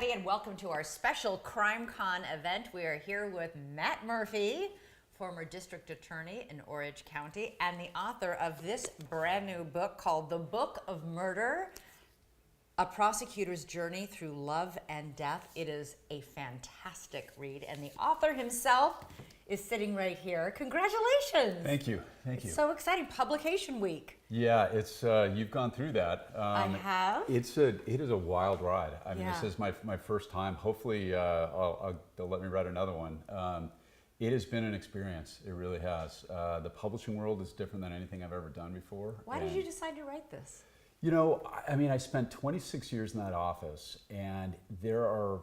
everybody, and welcome to our special CrimeCon event. We are here with Matt Murphy, former district attorney in Orange County, and the author of this brand new book called The Book of Murder, A Prosecutor's Journey Through Love and Death. It is a fantastic read, and the author himself is sitting right here. Congratulations. Thank you. Thank you. So exciting. Publication week. Yeah, it's you've gone through that. I have. It is a wild ride. I mean, This is my first time. Hopefully, they'll let me write another one. It has been an experience. It really has. The publishing world is different than anything I've ever done before. Why did you decide to write this? You know, I mean, I spent 26 years in that office, and there are,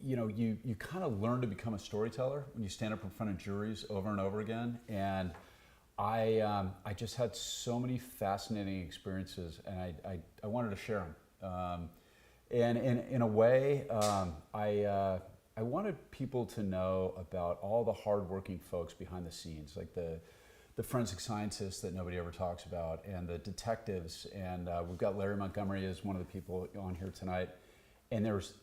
you kind of learn to become a storyteller when you stand up in front of juries over and over again. And I just had so many fascinating experiences, and I wanted to share them. And in a way, I wanted people to know about all the hardworking folks behind the scenes, like the forensic scientists that nobody ever talks about, and the detectives. And we've got Larry Montgomery as one of the people on here tonight. And there's,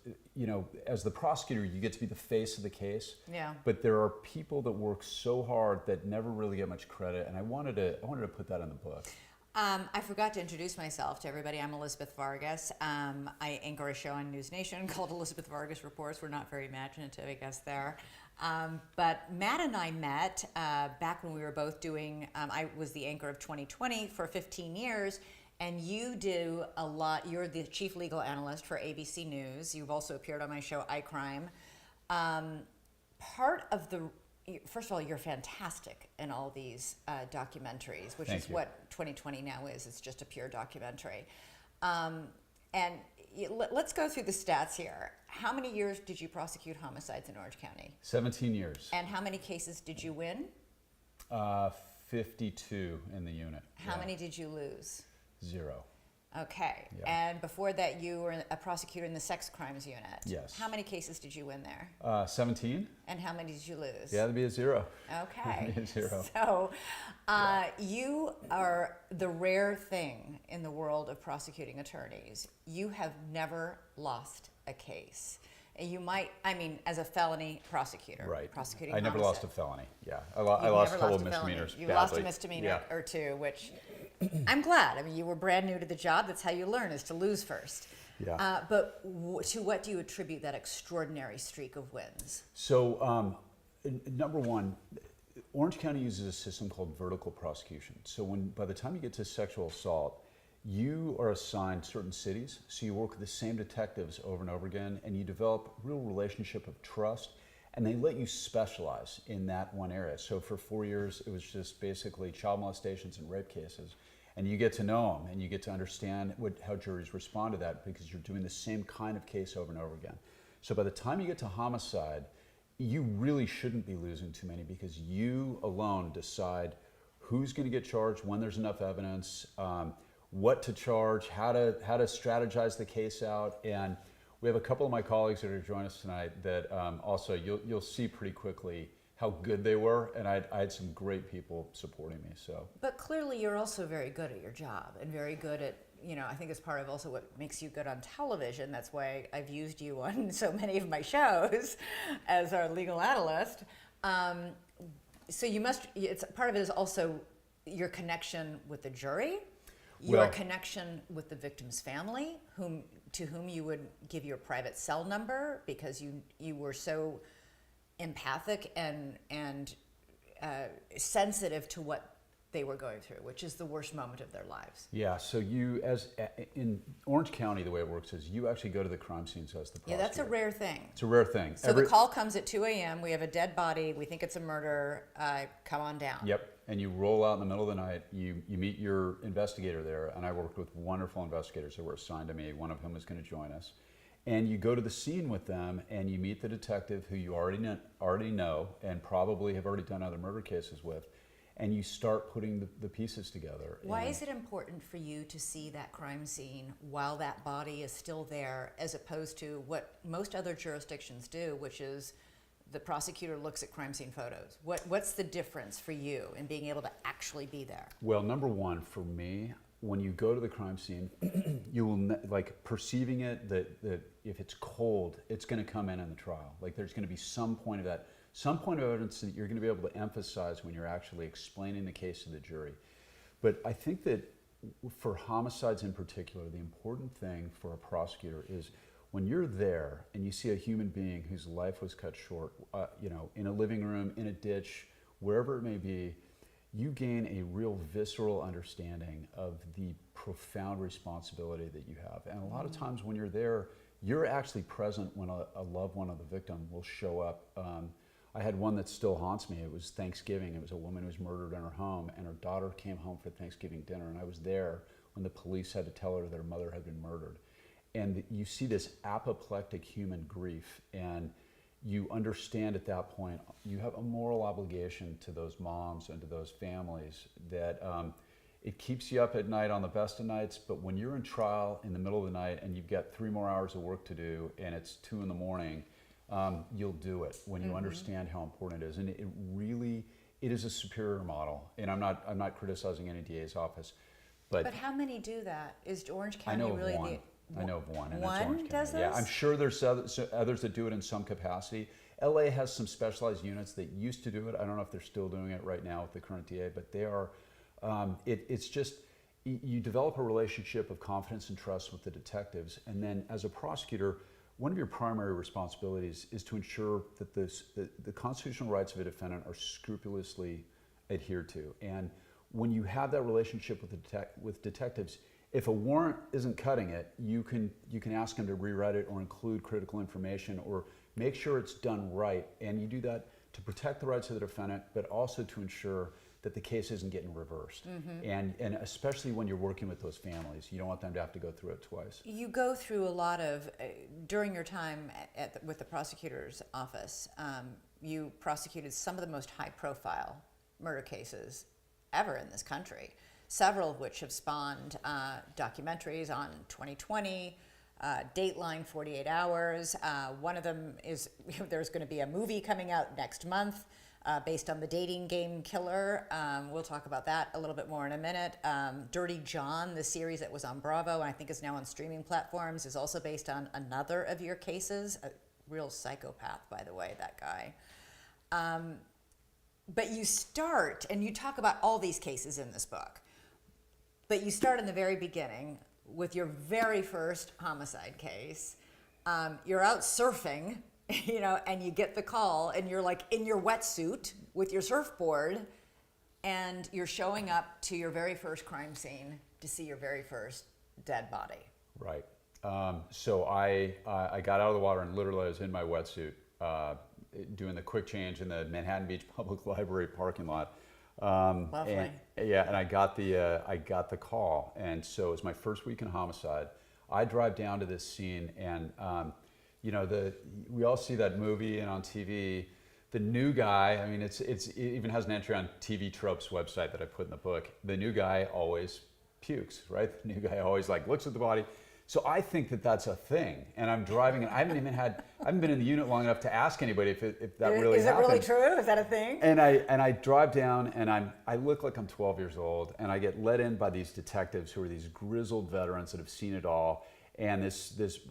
as the prosecutor, you get to be the face of the case. Yeah. But there are people that work so hard that never really get much credit. And I wanted to put that in the book. I forgot to introduce myself to everybody. I'm Elizabeth Vargas. I anchor a show on NewsNation called Elizabeth Vargas Reports. We're not very imaginative, I guess, there. But Matt and I met back when we were both doing, I was the anchor of 2020 for 15 years, and you do a lot. You're the chief legal analyst for ABC News. You've also appeared on my show, iCrime. First of all, you're fantastic in all these documentaries, which is what 2020 now is. It's just a pure documentary. Let's go through the stats here. How many years did you prosecute homicides in Orange County? 17 years. And how many cases did you win? 52 in the unit. How many did you lose? 0. Okay. Yeah. And before that, you were a prosecutor in the sex crimes unit. Yes. How many cases did you win there? 17. And how many did you lose? Yeah, that'd be a 0. Okay. Be a 0. So you are the rare thing in the world of prosecuting attorneys. You have never lost a case. You might, as a felony prosecutor, right. Prosecuting I never homicide. lost a felony. Yeah, I lost a couple of misdemeanors. You lost a misdemeanor or two, which I'm glad. You were brand new to the job. That's how you learn, is to lose first. Yeah. But to what do you attribute that extraordinary streak of wins? So, number one, Orange County uses a system called vertical prosecution. So by the time you get to sexual assault, you are assigned certain cities, so you work with the same detectives over and over again, and you develop a real relationship of trust, and they let you specialize in that one area. So for 4 years, it was just basically child molestations and rape cases, and you get to know them, and you get to understand how juries respond to that, because you're doing the same kind of case over and over again. So by the time you get to homicide, you really shouldn't be losing too many, because you alone decide who's going to get charged, when there's enough evidence, what to charge, how to strategize the case out. And we have a couple of my colleagues that are joining us tonight that also you'll see pretty quickly how good they were, and I had some great people supporting me. So. But clearly you're also very good at your job, and very good at, I think it's part of also what makes you good on television. That's why I've used you on so many of my shows as our legal analyst. So part of it is also your connection with the jury, your connection with the victim's family, to whom you would give your private cell number because you were so empathic and sensitive to what they were going through, which is the worst moment of their lives. Yeah, so in Orange County, the way it works is you actually go to the crime scenes as the prosecutor. Yeah, that's a rare thing. It's a rare thing. So the call comes at 2 a.m., we have a dead body, we think it's a murder, come on down. Yep, and you roll out in the middle of the night, you meet your investigator there, and I worked with wonderful investigators that were assigned to me, one of whom is going to join us. And you go to the scene with them, and you meet the detective who you already know and probably have already done other murder cases with, and you start putting the pieces together. Why is it important for you to see that crime scene while that body is still there, as opposed to what most other jurisdictions do, which is the prosecutor looks at crime scene photos? What's the difference for you in being able to actually be there? Well, number one, for me, when you go to the crime scene, you will like perceiving it that if it's cold, it's going to come in the trial. Like there's going to be some point of evidence that you're going to be able to emphasize when you're actually explaining the case to the jury. But I think that for homicides in particular, the important thing for a prosecutor is when you're there and you see a human being whose life was cut short, in a living room, in a ditch, wherever it may be, you gain a real visceral understanding of the profound responsibility that you have. And a lot of times when you're there, you're actually present when a loved one of the victim will show up. I had one that still haunts me. It was Thanksgiving. It was a woman who was murdered in her home, and her daughter came home for Thanksgiving dinner, and I was there when the police had to tell her that her mother had been murdered. And you see this apoplectic human grief, and you understand at that point you have a moral obligation to those moms and to those families that it keeps you up at night on the best of nights, but when you're in trial in the middle of the night and you've got 3 more hours of work to do and it's 2 a.m, you'll do it when you understand how important it is. And it is a superior model. And I'm not criticizing any DA's office, but how many do that? Is Orange I County know of really one. the I know of one, and one that's Orange does County. Yeah, this? I'm sure there's others that do it in some capacity. LA has some specialized units that used to do it. I don't know if they're still doing it right now with the current DA, but they are. It's just you develop a relationship of confidence and trust with the detectives, and then as a prosecutor, one of your primary responsibilities is to ensure that the constitutional rights of a defendant are scrupulously adhered to. And when you have that relationship with detectives, if a warrant isn't cutting it, you can ask them to rewrite it or include critical information or make sure it's done right. And you do that to protect the rights of the defendant, but also to ensure that the case isn't getting reversed. And especially when you're working with those families, you don't want them to have to go through it twice. You go through a lot of, during your time with the prosecutor's office, you prosecuted some of the most high-profile murder cases ever in this country, several of which have spawned documentaries on 2020, Dateline 48 Hours. One of them is, there's going to be a movie coming out next month based on the dating game killer. We'll talk about that a little bit more in a minute. Dirty John, the series that was on Bravo and I think is now on streaming platforms, is also based on another of your cases. A real psychopath, by the way, that guy. But you start, and you talk about all these cases in this book, but you start in the very beginning with your very first homicide case. You're out surfing, and you get the call, and you're like in your wetsuit with your surfboard, and you're showing up to your very first crime scene to see your very first dead body. Right. So I got out of the water and literally I was in my wetsuit doing the quick change in the Manhattan Beach Public Library parking lot. Lovely. And I got the call, and so it was my first week in homicide. I drive down to this scene, and we all see that movie and on TV. The new guy, I mean, it even has an entry on TV Tropes website that I put in the book. The new guy always pukes, right? The new guy always looks at the body. So I think that that's a thing, and I'm driving, and I haven't been in the unit long enough to ask anybody if that really happened. Is it really true? Is that a thing? And I drive down, and I look like I'm 12 years old, and I get let in by these detectives who are these grizzled veterans that have seen it all. And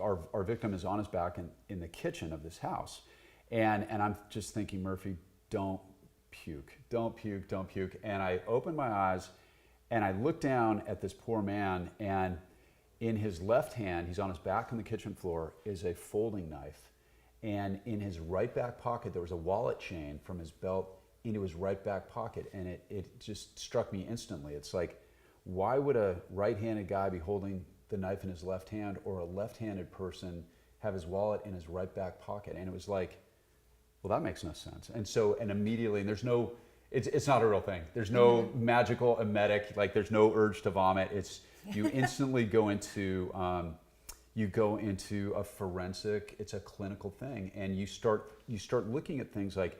our victim is on his back in the kitchen of this house, and I'm just thinking, Murphy, don't puke, don't puke, don't puke. And I open my eyes, and I look down at this poor man, and in his left hand, he's on his back on the kitchen floor, is a folding knife. And in his right back pocket, there was a wallet chain from his belt into his right back pocket. And it just struck me instantly. It's like, why would a right-handed guy be holding the knife in his left hand, or a left-handed person have his wallet in his right back pocket? And it was like, well, that makes no sense. And immediately, and it's not a real thing. There's no magical emetic, there's no urge to vomit. You instantly go into a forensic. It's a clinical thing, and you start looking at things like,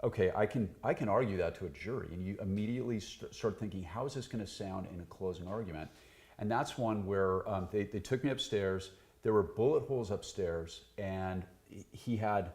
okay, I can argue that to a jury, and you immediately start thinking, how is this going to sound in a closing argument? And that's one where they took me upstairs. There were bullet holes upstairs, and he had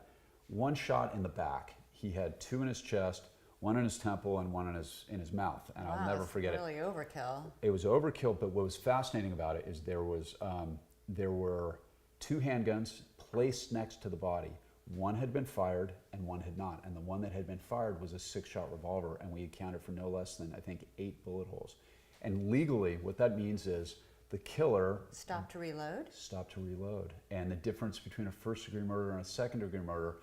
one shot in the back. He had 2 in his chest, one in his temple and one in his mouth, and I'll never forget it. Really overkill. It was overkill, but what was fascinating about it is there were 2 handguns placed next to the body. One had been fired and one had not, and the one that had been fired was a 6-shot revolver, and we accounted for no less than, I think, 8 bullet holes. And legally, what that means is the killer Stopped to reload. And the difference between a first-degree murder and a second-degree murder,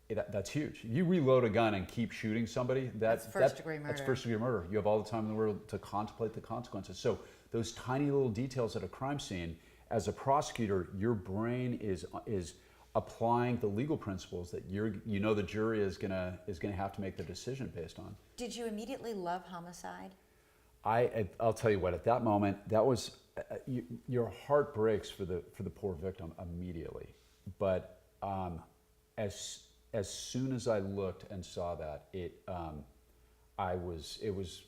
that's huge. You reload a gun and keep shooting somebody, that's first-degree murder. That's first-degree murder. You have all the time in the world to contemplate the consequences. So those tiny little details at a crime scene, as a prosecutor, your brain is applying the legal principles that the jury is gonna have to make their decision based on. Did you immediately love Homicide? I'll tell you what. At that moment, that was your heart breaks for the poor victim immediately. But as soon as I looked and saw that, it was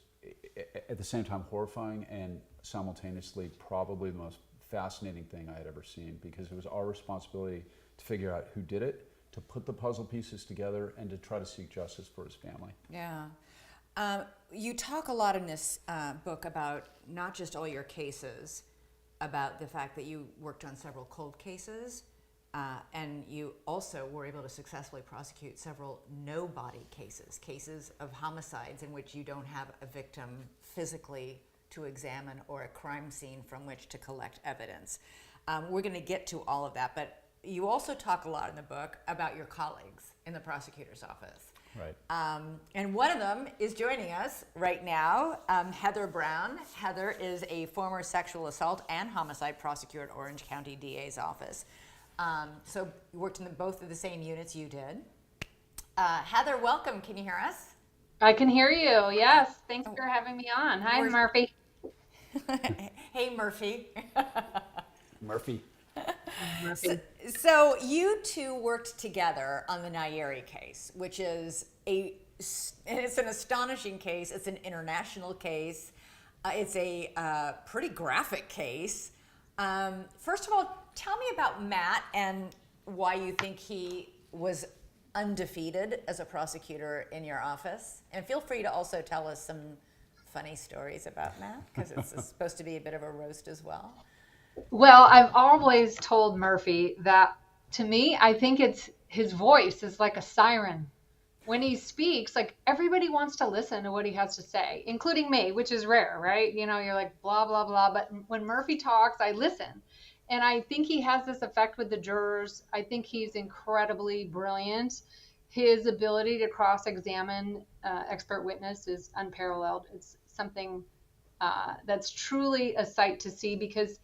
at the same time horrifying and simultaneously probably the most fascinating thing I had ever seen, because it was our responsibility to figure out who did it, to put the puzzle pieces together, and to try to seek justice for his family. Yeah. You talk a lot in this book about not just all your cases, about the fact that you worked on several cold cases, and you also were able to successfully prosecute several no-body cases of homicides in which you don't have a victim physically to examine or a crime scene from which to collect evidence. We're going to get to all of that, but you also talk a lot in the book about your colleagues in the prosecutor's office. Right. And one of them is joining us right now, Heather Brown. Heather is a former sexual assault and homicide prosecutor at Orange County DA's office. So you worked in both of the same units you did. Heather, welcome. Can you hear us? I can hear you. Yes. Thanks for having me on. Hi, Murphy. Hey, Murphy. Murphy. So you two worked together on the Nyeri case, which is it's an astonishing case. It's an international case. It's a pretty graphic case. First of all, tell me about Matt and why you think he was undefeated as a prosecutor in your office. And feel free to also tell us some funny stories about Matt, because it's supposed to be a bit of a roast as well. Well, I've always told Murphy that, to me, I think it's his voice is like a siren. When he speaks, like, everybody wants to listen to what he has to say, including me, which is rare, right? You know, you're like, blah, blah, blah. But when Murphy talks, I listen. And I think he has this effect with the jurors. I think he's incredibly brilliant. His ability to cross-examine expert witness is unparalleled. It's something that's truly a sight to see, because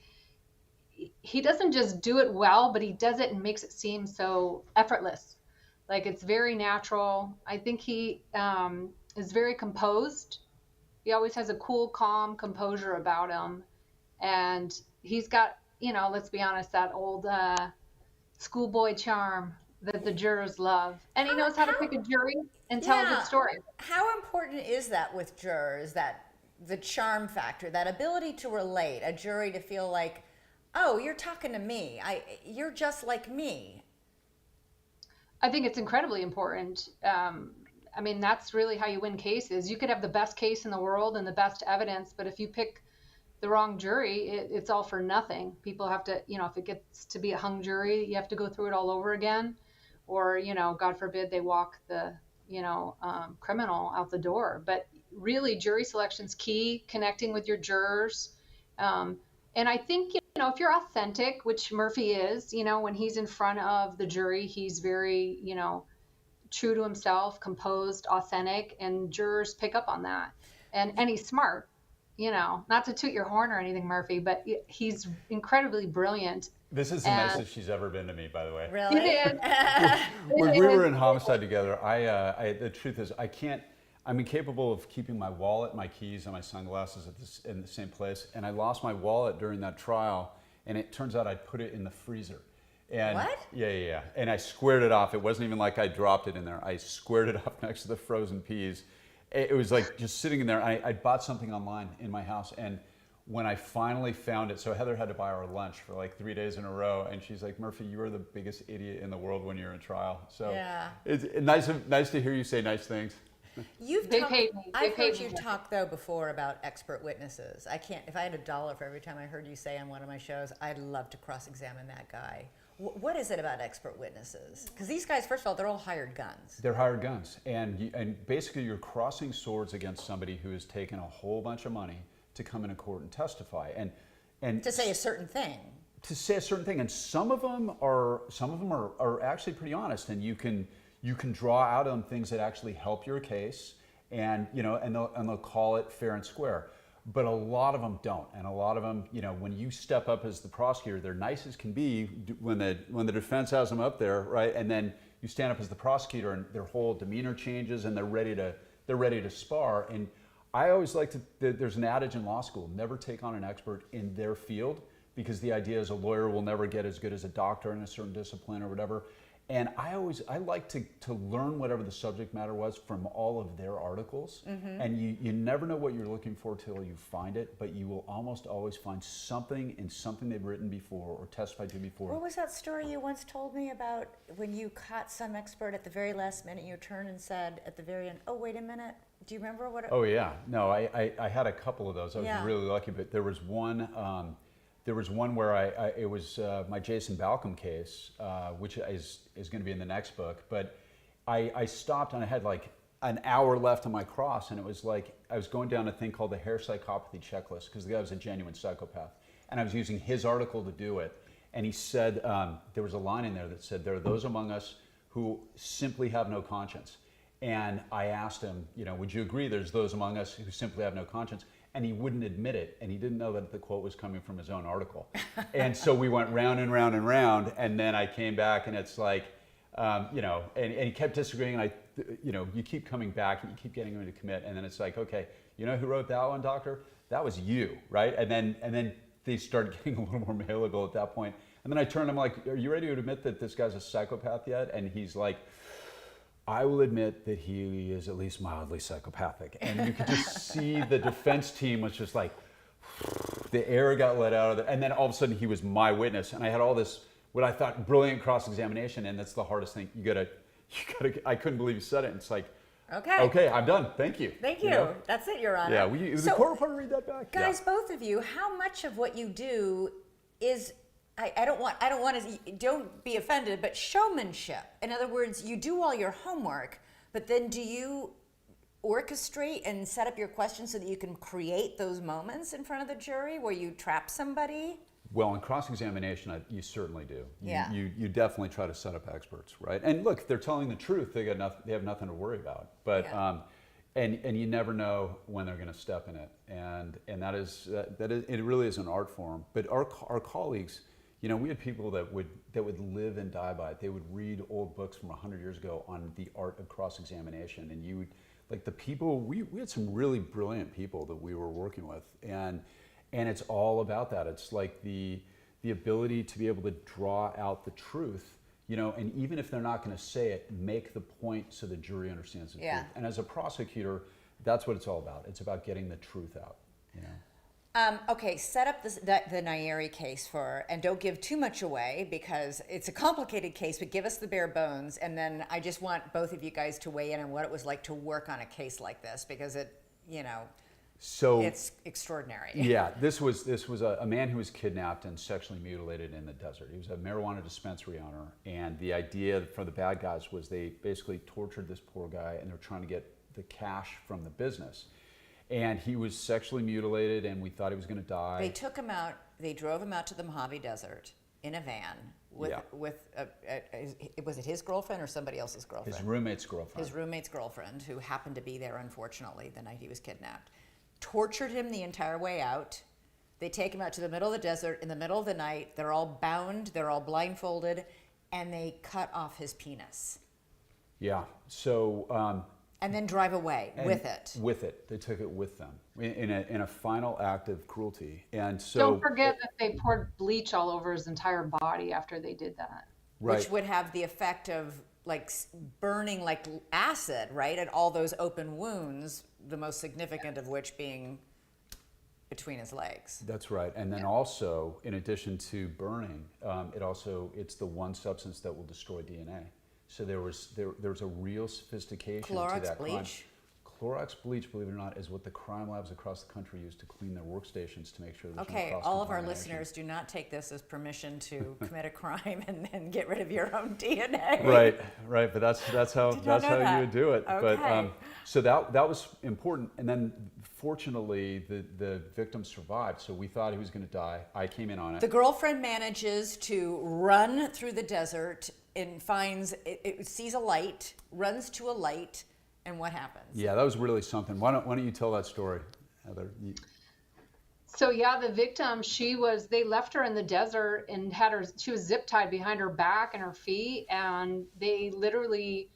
he doesn't just do it well, but he does it and makes it seem so effortless. Like, it's very natural. I think he is very composed. He always has a cool, calm composure about him. And he's got, you know, let's be honest, that old schoolboy charm that the jurors love. And he knows how to pick a jury and tell a good story. How important is that with jurors, that the charm factor, that ability to relate, a jury to feel like, oh, you're talking to me. You're just like me. I think it's incredibly important. I mean, that's really how you win cases. You could have the best case in the world and the best evidence, but if you pick the wrong jury, it's all for nothing. People have to, you know, if it gets to be a hung jury, you have to go through it all over again. Or, you know, God forbid they walk the, criminal out the door. But really, jury selection's key, connecting with your jurors. And I think, if you're authentic, which Murphy is, when he's in front of the jury, he's very, true to himself, composed, authentic, and jurors pick up on that. And he's smart, not to toot your horn or anything, Murphy, but he's incredibly brilliant. This is the nicest she's ever been to me, by the way. Really? It is. When we were in Homicide together, the truth is, I'm incapable of keeping my wallet, my keys, and my sunglasses in the same place. And I lost my wallet during that trial, and it turns out I put it in the freezer. And what? Yeah. And I squared it off. It wasn't even like I dropped it in there. I squared it off next to the frozen peas. It was like just sitting in there. I bought something online in my house, and when I finally found it, so Heather had to buy our lunch for like 3 days in a row, and she's like, Murphy, you are the biggest idiot in the world when you're in trial. So yeah. It's nice to hear you say nice things. You've They talked, paid me. They I've paid heard me you just- talk though before about expert witnesses. I can't. If I had $1 for every time I heard you say on one of my shows, I'd love to cross-examine that guy. What is it about expert witnesses? Because these guys, first of all, they're all hired guns. They're hired guns, and basically you're crossing swords against somebody who has taken a whole bunch of money to come into court and testify, and To say a certain thing. to say a certain thing, and some of them are actually pretty honest, and you can draw out on things that actually help your case, and they'll call it fair and square. But a lot of them don't, and a lot of them, when you step up as the prosecutor, they're nice as can be when the defense has them up there, right? And then you stand up as the prosecutor, and their whole demeanor changes, and they're ready to spar. And I always like to. There's an adage in law school: never take on an expert in their field, because the idea is a lawyer will never get as good as a doctor in a certain discipline or whatever. And I like to learn whatever the subject matter was from all of their articles. And you never know what you're looking for till you find it, but you will almost always find something in something they've written before or testified to before. What was that story you once told me about when you caught some expert at the very last minute, you turned and said at the very end, "Oh, wait a minute." Do you remember what it Oh yeah, no, I had a couple of those. I was Yeah. really lucky, but there was one. There was one where it was my Jason Balcom case, which is going to be in the next book. But I stopped and I had like an hour left on my cross, and it was like I was going down a thing called the hair psychopathy checklist, because the guy was a genuine psychopath, and I was using his article to do it. And he said there was a line in there that said, "There are those among us who simply have no conscience." And I asked him, would you agree there's those among us who simply have no conscience? And he wouldn't admit it, and he didn't know that the quote was coming from his own article. And so we went round and round and round, and then I came back, and it's like, and he kept disagreeing, and you keep coming back, and you keep getting him to commit, and then it's like, okay, you know who wrote that one, doctor? That was you, right? And then they started getting a little more malleable at that point. And then I turned, I'm like, are you ready to admit that this guy's a psychopath yet? And he's like, I will admit that he is at least mildly psychopathic. And you could just see the defense team was just like, the air got let out of it. And then all of a sudden he was my witness. And I had all this, what I thought, brilliant cross-examination. And that's the hardest thing. I couldn't believe you said it. And it's like, okay, I'm done. Thank you. Thank you. That's it, Your Honor. Yeah, the court reporter read that back? Guys, both of you, how much of what you do is, I don't be offended, but showmanship. In other words, you do all your homework, but then do you orchestrate and set up your questions so that you can create those moments in front of the jury where you trap somebody? Well, in cross-examination, you certainly do. You definitely try to set up experts, right? And look, if they're telling the truth, they have nothing to worry about. But and you never know when they're going to step in it, and that is it really is an art form. But our colleagues, we had people that would live and die by it. They would read old books from 100 years ago on the art of cross-examination, and you would, like the people, we had some really brilliant people that we were working with, and it's all about that. It's like the ability to be able to draw out the truth, and even if they're not going to say it, make the point so the jury understands the truth. And as a prosecutor, that's what it's all about. It's about getting the truth out, Okay, set up the Nyeri case and don't give too much away because it's a complicated case, but give us the bare bones. And then I just want both of you guys to weigh in on what it was like to work on a case like this, because it's extraordinary. Yeah, this was a man who was kidnapped and sexually mutilated in the desert. He was a marijuana dispensary owner, and the idea for the bad guys was they basically tortured this poor guy, and they're trying to get the cash from the business. And he was sexually mutilated, and we thought he was going to die. They took him out. They drove him out to the Mojave Desert in a van with was it his girlfriend or somebody else's girlfriend? His roommate's girlfriend. His roommate's girlfriend, who happened to be there, unfortunately, the night he was kidnapped. Tortured him the entire way out. They take him out to the middle of the desert in the middle of the night. They're all bound. They're all blindfolded, and they cut off his penis. Yeah. So. And then drive away with it. With it, they took it with them in a final act of cruelty. And so don't forget that they poured bleach all over his entire body after they did that. Right. Which would have the effect of like burning like acid, right, at all those open wounds. The most significant of which being between his legs. That's right. And then also, in addition to burning, it's the one substance that will destroy DNA. So there was a real sophistication to that crime. Bleach? Clorox bleach, believe it or not, is what the crime labs across the country use to clean their workstations to make sure there's no Okay, cross all of our contamination. listeners, do not take this as permission to commit a crime and then get rid of your own DNA. Right, but that's how Did not know you that. would do it. Okay. But so that was important, and then fortunately the victim survived. So we thought he was going to die. I came in on it. The girlfriend manages to run through the desert and finds, it sees a light, runs to a light, and what happens? Yeah, that was really something. Why don't you tell that story, Heather? So yeah, the victim, they left her in the desert and she was zip tied behind her back and her feet, and they literally,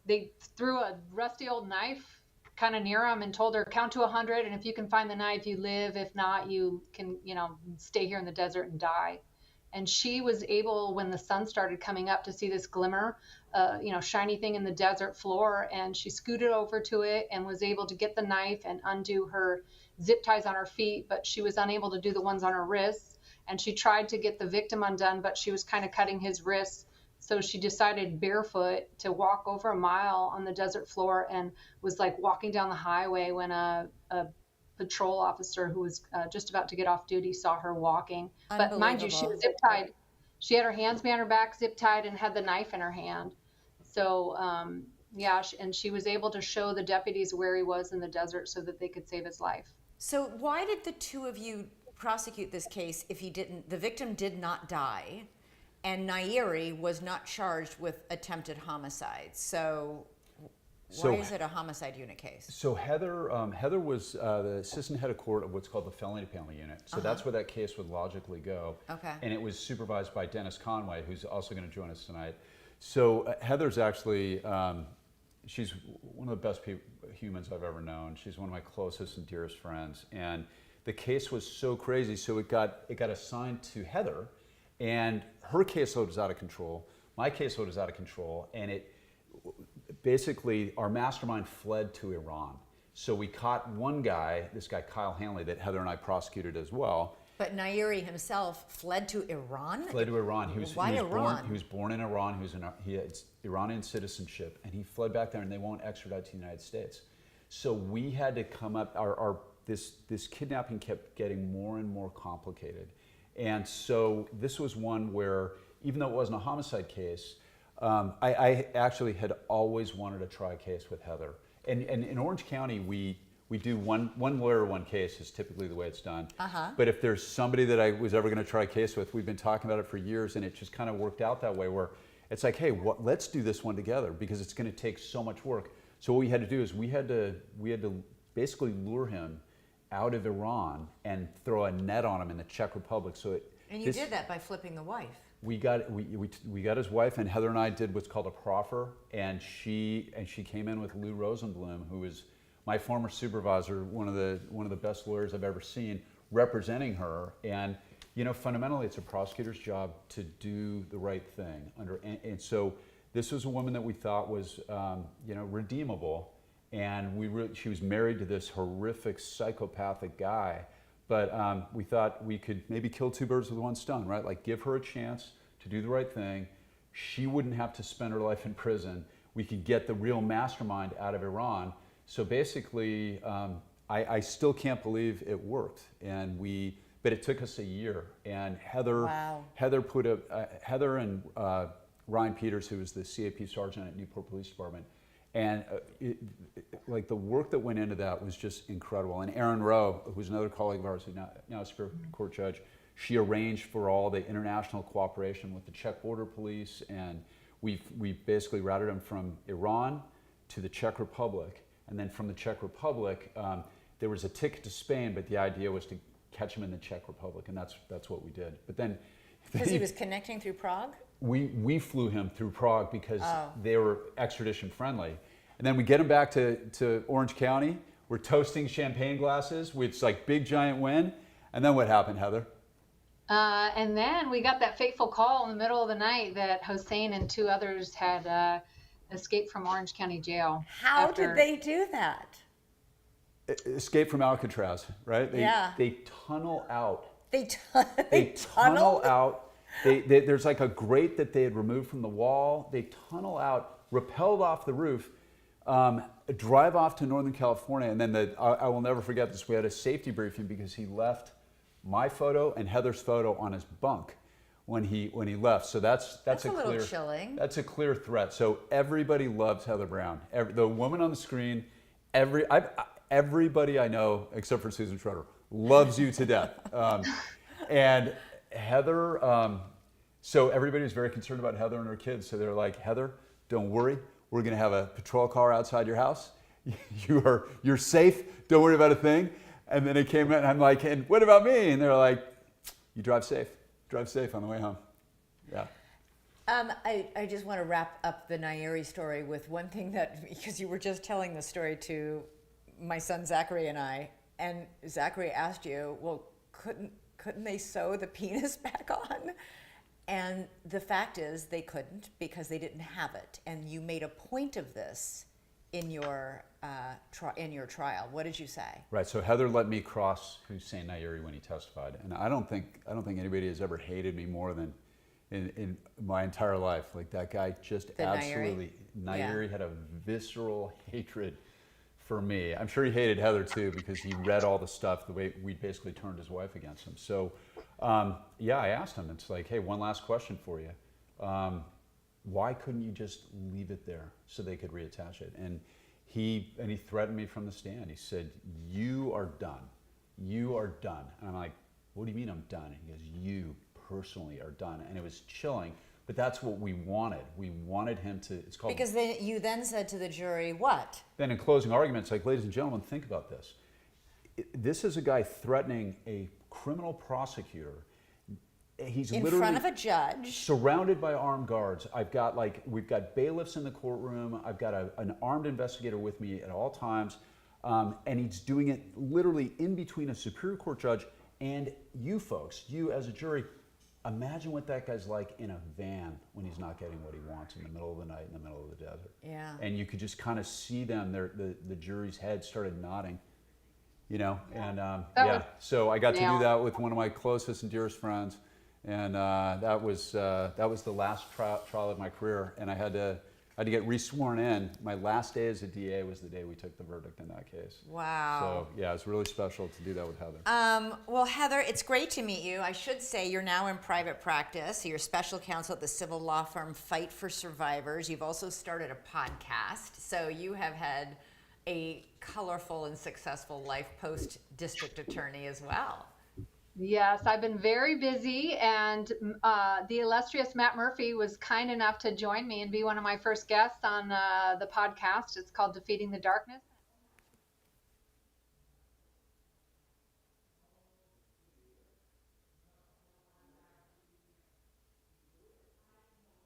they threw a rusty old knife kind of near him and told her, count to 100, and if you can find the knife, you live. If not, you can, stay here in the desert and die. And she was able, when the sun started coming up, to see this glimmer, shiny thing in the desert floor. And she scooted over to it and was able to get the knife and undo her zip ties on her feet, but she was unable to do the ones on her wrists. And she tried to get the victim undone, but she was kind of cutting his wrists. So she decided barefoot to walk over a mile on the desert floor, and was like walking down the highway when a patrol officer who was just about to get off duty saw her walking. But mind you, she was zip tied. She had her hands behind her back, zip tied, and had the knife in her hand. So and she was able to show the deputies where he was in the desert so that they could save his life. So why did the two of you prosecute this case if the victim did not die, and Nyeri was not charged with attempted homicide? So why is it a homicide unit case? So Heather was the assistant head of court of what's called the felony panel unit. So that's where that case would logically go. Okay. And it was supervised by Dennis Conway, who's also going to join us tonight. So Heather's actually, she's one of the best humans I've ever known. She's one of my closest and dearest friends. And the case was so crazy, so it got assigned to Heather, and her caseload was out of control. My caseload was out of control, and basically, our mastermind fled to Iran. So we caught one guy, this guy Kyle Hanley, that Heather and I prosecuted as well. But Nyeri himself fled to Iran? Fled to Iran. Why Iran? He was born in Iran. He had Iranian citizenship, and he fled back there, and they won't extradite to the United States. So we had to come up. This kidnapping kept getting more and more complicated, and so this was one where, even though it wasn't a homicide case, I actually had always wanted to try a case with Heather. And in Orange County, we do one lawyer, one case is typically the way it's done. But if there's somebody that I was ever going to try a case with, we've been talking about it for years, and it just kind of worked out that way, where it's like, hey, let's do this one together, because it's going to take so much work. So what we had to do is we had to basically lure him out of Iran and throw a net on him in the Czech Republic. And you did that by flipping the wife. We got his wife, and Heather and I did what's called a proffer, and she came in with Lou Rosenblum, who is my former supervisor, one of the best lawyers I've ever seen, representing her. And fundamentally, it's a prosecutor's job to do the right thing. And so this was a woman that we thought was redeemable, and she was married to this horrific psychopathic guy. But we thought we could maybe kill two birds with one stone, right? Like, give her a chance to do the right thing. She wouldn't have to spend her life in prison. We could get the real mastermind out of Iran. So basically, I still can't believe it worked. But it took us a year. And Heather and Ryan Peters, who was the CAP sergeant at Newport Police Department, and the work that went into that was just incredible. And Erin Rowe, who's another colleague of ours, who's now a Superior Court judge, she arranged for all the international cooperation with the Czech border police, and we basically routed them from Iran to the Czech Republic, and then from the Czech Republic, there was a ticket to Spain, but the idea was to catch him in the Czech Republic, and that's what we did. But then, because he was connecting through Prague? We flew him through Prague because they were extradition friendly. And then we get him back to Orange County. We're toasting champagne glasses. It's like big giant win. And then what happened, Heather? And then we got that fateful call in the middle of the night that Hossein and two others had escaped from Orange County Jail. How did they do that? Escape from Alcatraz, right? They tunnel out. They tunnel out. There's like a grate that they had removed from the wall. They tunnel out, rappelled off the roof, drive off to Northern California, and then I will never forget this. We had a safety briefing because he left my photo and Heather's photo on his bunk when he left. So that's a little clear, chilling. That's a clear threat. So everybody loves Heather Brown. The woman on the screen, everybody I know except for Susan Schroeder loves you to death. And Heather, so everybody was very concerned about Heather and her kids. So they're like, Heather, don't worry. We're going to have a patrol car outside your house. You're safe. Don't worry about a thing. And then it came in, and I'm like, and what about me? And they're like, you drive safe. Drive safe on the way home. Yeah. I just want to wrap up the Nyeri story with one thing because you were just telling the story to my son Zachary and I, and Zachary asked you, well, couldn't they sew the penis back on? And the fact is they couldn't because they didn't have it. And you made a point of this in your trial. What did you say? Right. So Heather let me cross Hussein Nyeri when he testified, and I don't think anybody has ever hated me more than in my entire life. Like that guy just absolutely. Nyeri had a visceral hatred for me. I'm sure he hated Heather too because he read all the stuff the way we basically turned his wife against him. So I asked him. It's like, hey, one last question for you. Why couldn't you just leave it there so they could reattach it? And he threatened me from the stand. He said, you are done. You are done. And I'm like, what do you mean I'm done? And he goes, you personally are done. And it was chilling, but that's what we wanted. We wanted him to, it's called. Because then you then said to the jury, what? Then in closing arguments, like, ladies and gentlemen, think about this. This is a guy threatening a criminal prosecutor. He's in literally front of a judge, surrounded by armed guards. We've got bailiffs in the courtroom. I've got an armed investigator with me at all times, and he's doing it literally in between a Superior Court judge and you folks. You as a jury, imagine what that guy's like in a van when he's not getting what he wants in the middle of the night in the middle of the desert. Yeah. And you could just kind of see them. The jury's head started nodding, and So I got to do that with one of my closest and dearest friends. And that was the last trial of my career, and I had to get re-sworn in. My last day as a DA was the day we took the verdict in that case. Wow. So yeah, it was really special to do that with Heather. Well, Heather, it's great to meet you. I should say you're now in private practice. You're special counsel at the civil law firm Fight for Survivors. You've also started a podcast, so you have had a colorful and successful life post-district attorney as well. Yes, I've been very busy, and the illustrious Matt Murphy was kind enough to join me and be one of my first guests on the podcast. It's called Defeating the Darkness.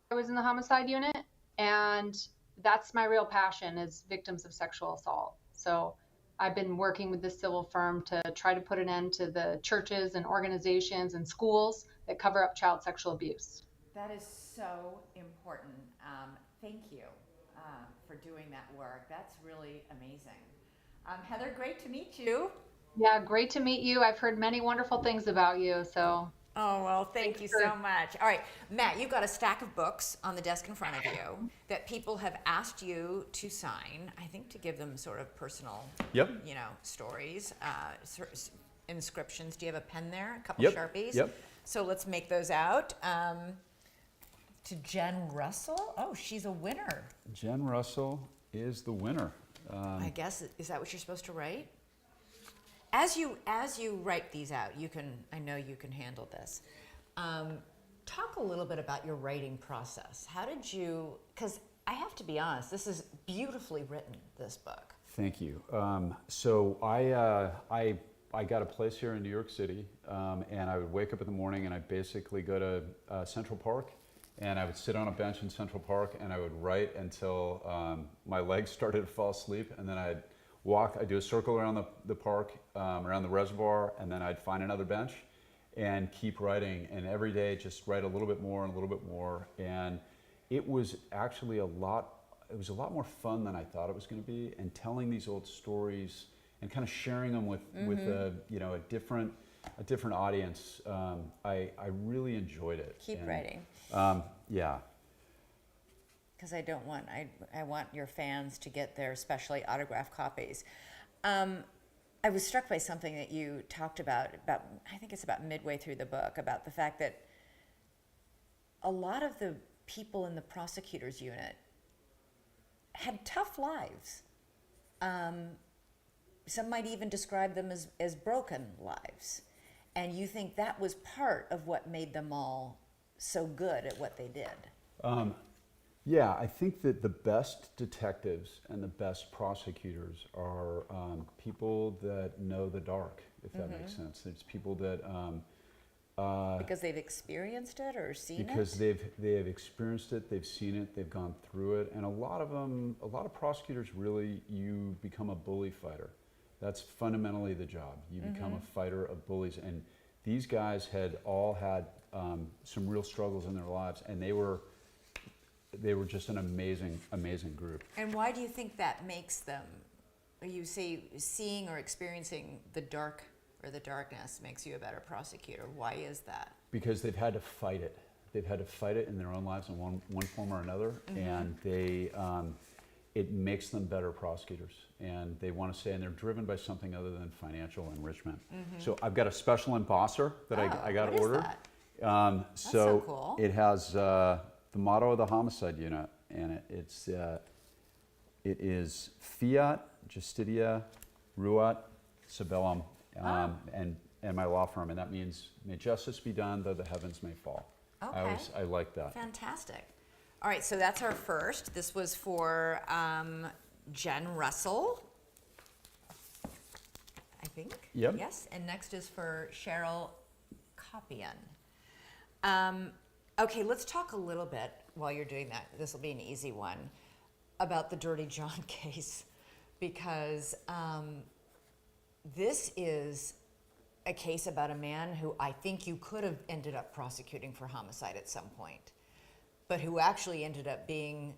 I was in the homicide unit, and that's my real passion is victims of sexual assault. So I've been working with this civil firm to try to put an end to the churches and organizations and schools that cover up child sexual abuse. That is so important. Thank you for doing that work. That's really amazing. Heather, great to meet you. Yeah, great to meet you. I've heard many wonderful things about you. So. Oh, well, thank you so much. All right, Matt, you've got a stack of books on the desk in front of you that people have asked you to sign, I think to give them sort of personal, stories, inscriptions. Do you have a pen there? A couple Sharpies? Yep. So let's make those out. To Jen Russell. Oh, she's a winner. Jen Russell is the winner. I guess, is that what you're supposed to write? As you write these out, I know you can handle this. Talk a little bit about your writing process. How did you, because I have to be honest, this is beautifully written, this book. Thank you. So I got a place here in New York City, and I would wake up in the morning and I'd basically go to Central Park, and I would sit on a bench in Central Park and I would write until my legs started to fall asleep, and then I'd do a circle around the park, around the reservoir, and then I'd find another bench and keep writing. And every day just write a little bit more and a little bit more. And it was actually a lot more fun than I thought it was going to be. And telling these old stories and kind of sharing them with a different audience, I really enjoyed it. Keep writing. Yeah. because I want your fans to get their specially autographed copies. I was struck by something that you talked about, I think it's about midway through the book, about the fact that a lot of the people in the prosecutors unit had tough lives. Some might even describe them as broken lives. And you think that was part of what made them all so good at what they did. Yeah, I think that the best detectives and the best prosecutors are people that know the dark, if that makes sense. It's people that Because they've experienced it or seen it? because they have experienced it, they've seen it, they've gone through it, and a lot of prosecutors really, you become a bully fighter. That's fundamentally the job. You become a fighter of bullies, and these guys had all had some real struggles in their lives, and they were just an amazing group. And why do you think that makes them, you say seeing or experiencing the dark or the darkness makes you a better prosecutor? Why is that? Because they've had to fight it. They've had to fight it in their own lives in one form or another, and it makes them better prosecutors. And they want to stay, and they're driven by something other than financial enrichment. So I've got a special embosser that I got what is ordered. that? So cool. It has the motto of the Homicide unit, and it is Fiat Justitia Ruat Sabellum, and my law firm, and that means may justice be done though the heavens may fall. Okay. I like that. Fantastic. All right, so that's our first. This was for Jen Russell, I think. Yep. Yes, and next is for Cheryl Copian. Okay, let's talk a little bit while you're doing that. This will be an easy one, about the Dirty John case, because this is a case about a man who I think you could have ended up prosecuting for homicide at some point, but who actually ended up being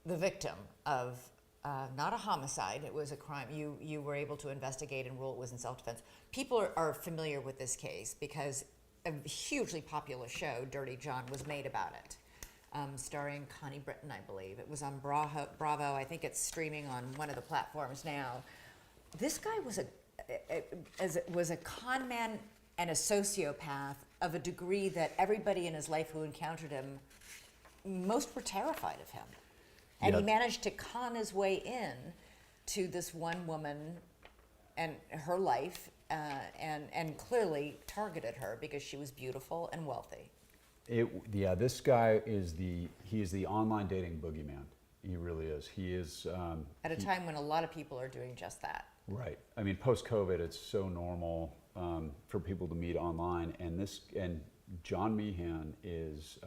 the victim of not a homicide. It was a crime. You were able to investigate and rule it was in self-defense. People are familiar with this case because a hugely popular show, Dirty John, was made about it, starring Connie Britton, I believe. It was on Bravo. I think it's streaming on one of the platforms now. This guy was a con man and a sociopath of a degree that everybody in his life who encountered him, most were terrified of him. And Yeah. he managed to con his way in to this one woman and her life, and clearly targeted her because she was beautiful and wealthy. This guy is the online dating boogeyman. He really is. He is. At a time when a lot of people are doing just that. Right. I mean, post-COVID, it's so normal for people to meet online, and John Meehan is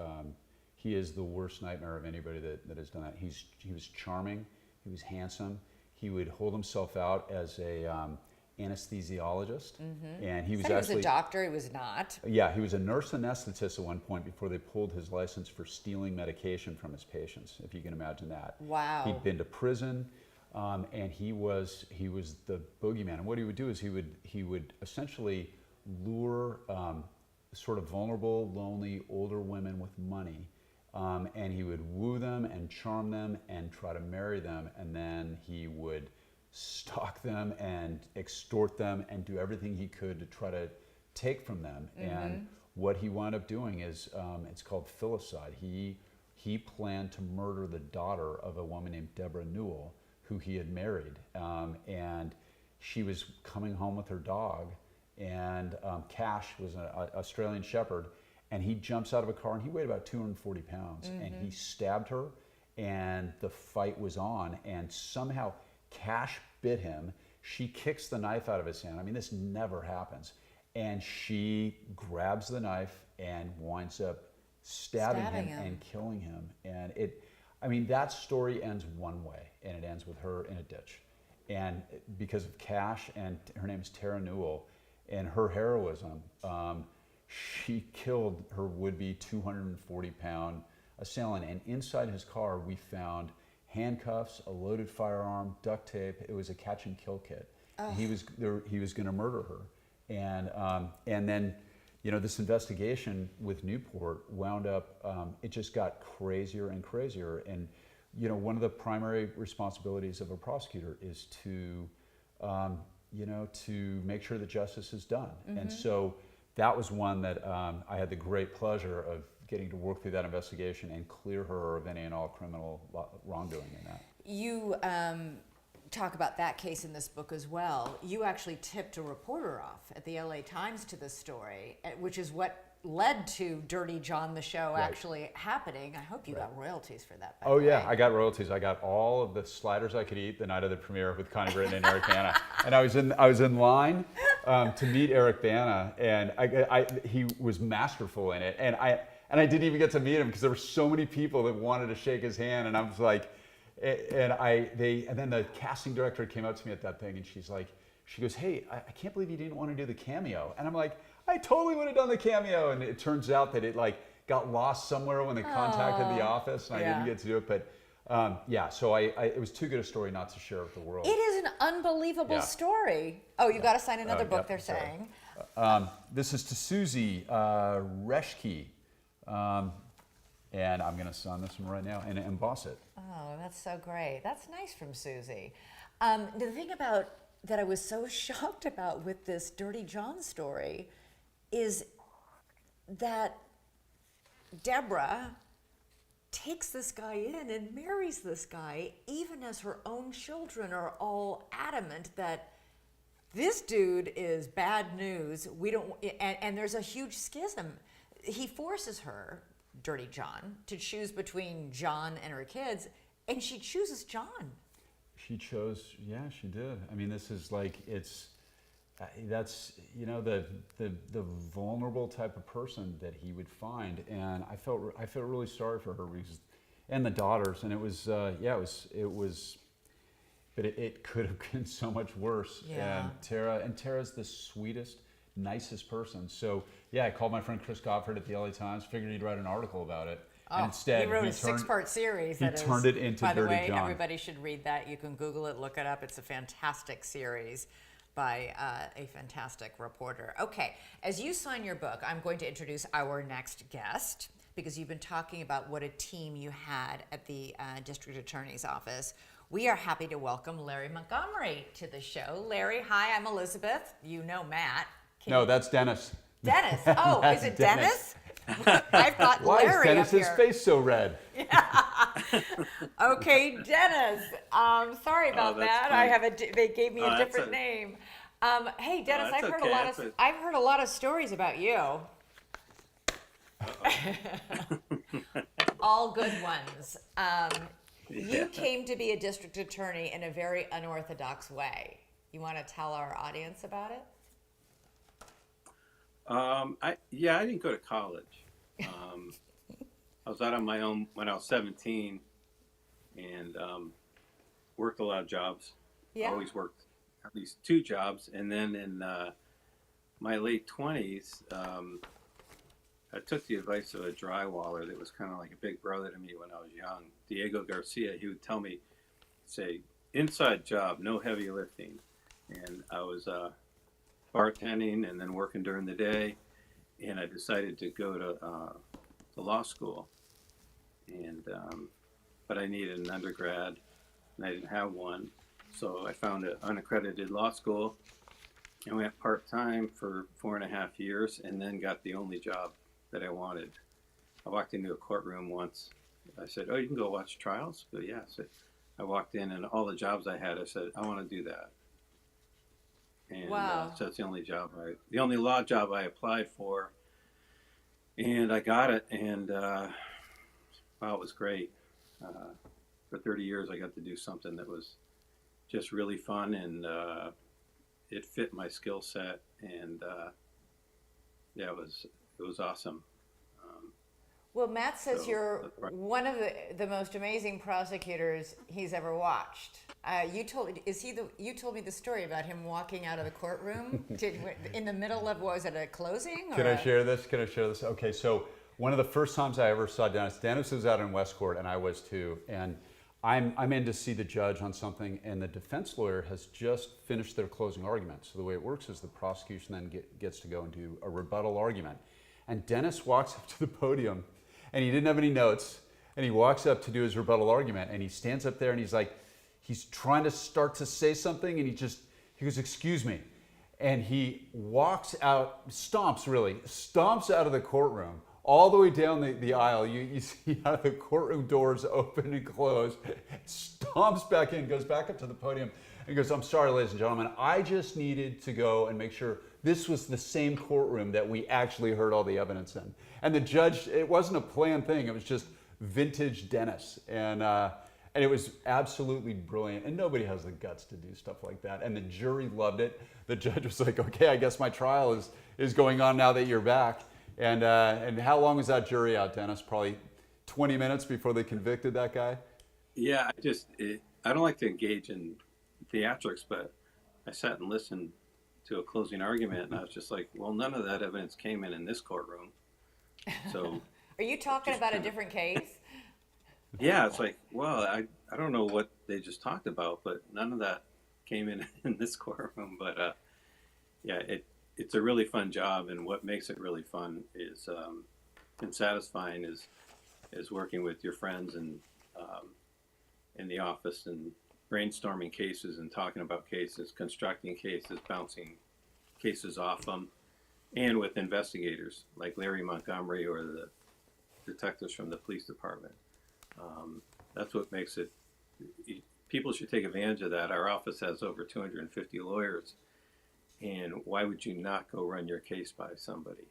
he is the worst nightmare of anybody that has done that. He was charming. He was handsome. He would hold himself out as a anesthesiologist, and he was Said actually he was a doctor. He was not. Yeah, he was a nurse anesthetist at one point before they pulled his license for stealing medication from his patients, if you can imagine that. Wow. He'd been to prison, and he was the boogeyman. And what he would do is he would essentially lure sort of vulnerable, lonely, older women with money, and he would woo them and charm them and try to marry them, and then he would stalk them and extort them and do everything he could to try to take from them. And what he wound up doing is, it's called filicide. He planned to murder the daughter of a woman named Deborah Newell, who he had married. And she was coming home with her dog, and Cash was an Australian Shepherd, and he jumps out of a car, and he weighed about 240 pounds, and he stabbed her, and the fight was on, and somehow Cash bit him. She kicks the knife out of his hand. I mean, this never happens. And she grabs the knife and winds up stabbing him and killing him. And that story ends one way, and it ends with her in a ditch. And because of Cash, and her name is Tara Newell, and her heroism, she killed her would-be 240-pound assailant. And inside his car, we found handcuffs, a loaded firearm, duct tape. It was a catch and kill kit. He was going to murder her, and then this investigation with Newport wound up, it just got crazier and crazier. And, one of the primary responsibilities of a prosecutor is to, to make sure that justice is done. And so that was one that I had the great pleasure of getting to work through that investigation and clear her of any and all criminal wrongdoing in that. You talk about that case in this book as well. You actually tipped a reporter off at the LA Times to this story, which is what led to Dirty John, the show, actually happening. I hope you got royalties for that. Oh yeah, I got royalties. I got all of the sliders I could eat the night of the premiere with Connie Britton and Eric Bana. And I was in line to meet Eric Bana, and he was masterful in it. And I didn't even get to meet him because there were so many people that wanted to shake his hand, and I was like, and then the casting director came up to me at that thing, and she goes, "Hey, I can't believe you didn't want to do the cameo." And I'm like, "I totally would have done the cameo." And it turns out that it got lost somewhere when they contacted the office, and I didn't get to do it. But so it was too good a story not to share with the world. It is an unbelievable story. Oh, you got to sign another book. They're saying. This is to Susie Reschke. And I'm going to sign this one right now and emboss it. Oh, that's so great. That's nice from Susie. The thing that I was so shocked about with this Dirty John story is that Deborah takes this guy in and marries this guy, even as her own children are all adamant that this dude is bad news. We don't, and there's a huge schism. He forces her, Dirty John, to choose between John and her kids, and she chooses John. She chose, she did. I mean, this is that's the vulnerable type of person that he would find, and I felt really sorry for her and the daughters, and it was but it could have been so much worse. Yeah. And Tara's the sweetest, nicest person. So I called my friend Chris Godford at the LA Times, figured he'd write an article about it. And instead, he wrote a 6-part series. He turned it into Dirty John. By the way, everybody should read that. You can Google it, look it up. It's a fantastic series by a fantastic reporter. Okay, as you sign your book, I'm going to introduce our next guest, because you've been talking about what a team you had at the district attorney's office. We are happy to welcome Larry Montgomery to the show. Larry, hi, I'm Elizabeth. You know Matt. No, that's Dennis. Dennis. Oh, is it Dennis? I thought Why Larry is Dennis's up here. face so red? Okay, Dennis. Sorry about that. Fine. They gave me a different name. Hey, Dennis, I've heard a lot of stories about you. All good ones. You came to be a district attorney in a very unorthodox way. You want to tell our audience about it? I didn't go to college. I was out on my own when I was 17, and worked a lot of jobs. Yeah. Always worked at least 2 jobs, and then in my late 20s, I took the advice of a drywaller that was kind of like a big brother to me when I was young, Diego Garcia. He would tell me, say, inside job, no heavy lifting. And I was bartending and then working during the day, and I decided to go to law school. And but I needed an undergrad, and I didn't have one, so I found an unaccredited law school. I went part-time for 4.5 years, and then got the only job that I wanted. I walked into a courtroom once. I said, "Oh, you can go watch trials?" But yeah, so I walked in, and all the jobs I had, I said, "I want to do that." And Wow. so that's the only law job I applied for, and I got it. And wow, it was great. For 30 years, I got to do something that was just really fun, and it fit my skill set, and it was awesome. Well, Matt says So, you're right. one of the most amazing prosecutors he's ever watched. You told me the story about him walking out of the courtroom in the middle of, what was it, a closing? Can I share this? Okay, so one of the first times I ever saw Dennis was out in Westcourt, and I was too. And I'm in to see the judge on something, and the defense lawyer has just finished their closing argument. So the way it works is the prosecution then gets to go and do a rebuttal argument. And Dennis walks up to the podium, and he didn't have any notes, and he walks up to do his rebuttal argument, and he stands up there, and he's trying to start to say something, and he goes, "Excuse me." And he walks out, stomps out of the courtroom, all the way down the aisle. You see how the courtroom doors open and close, stomps back in, goes back up to the podium, and goes, "I'm sorry, ladies and gentlemen, I just needed to go and make sure this was the same courtroom that we actually heard all the evidence in." And the judge, it wasn't a planned thing, it was just vintage Dennis. And it was absolutely brilliant. And nobody has the guts to do stuff like that. And the jury loved it. The judge was like, "Okay, I guess my trial is going on now that you're back." And how long was that jury out, Dennis? Probably 20 minutes before they convicted that guy? Yeah, I don't like to engage in theatrics, but I sat and listened to a closing argument, and I was just like, well, none of that evidence came in this courtroom. So Are you talking about a different case? yeah, it's like, well, I don't know what they just talked about, but none of that came in this courtroom. But yeah, it's a really fun job, and what makes it really fun is and satisfying is working with your friends and in the office and brainstorming cases and talking about cases, constructing cases, bouncing cases off them, and with investigators like Larry Montgomery or the detectives from the police department. That's what makes it. People should take advantage of that. Our office has over 250 lawyers, and why would you not go run your case by somebody?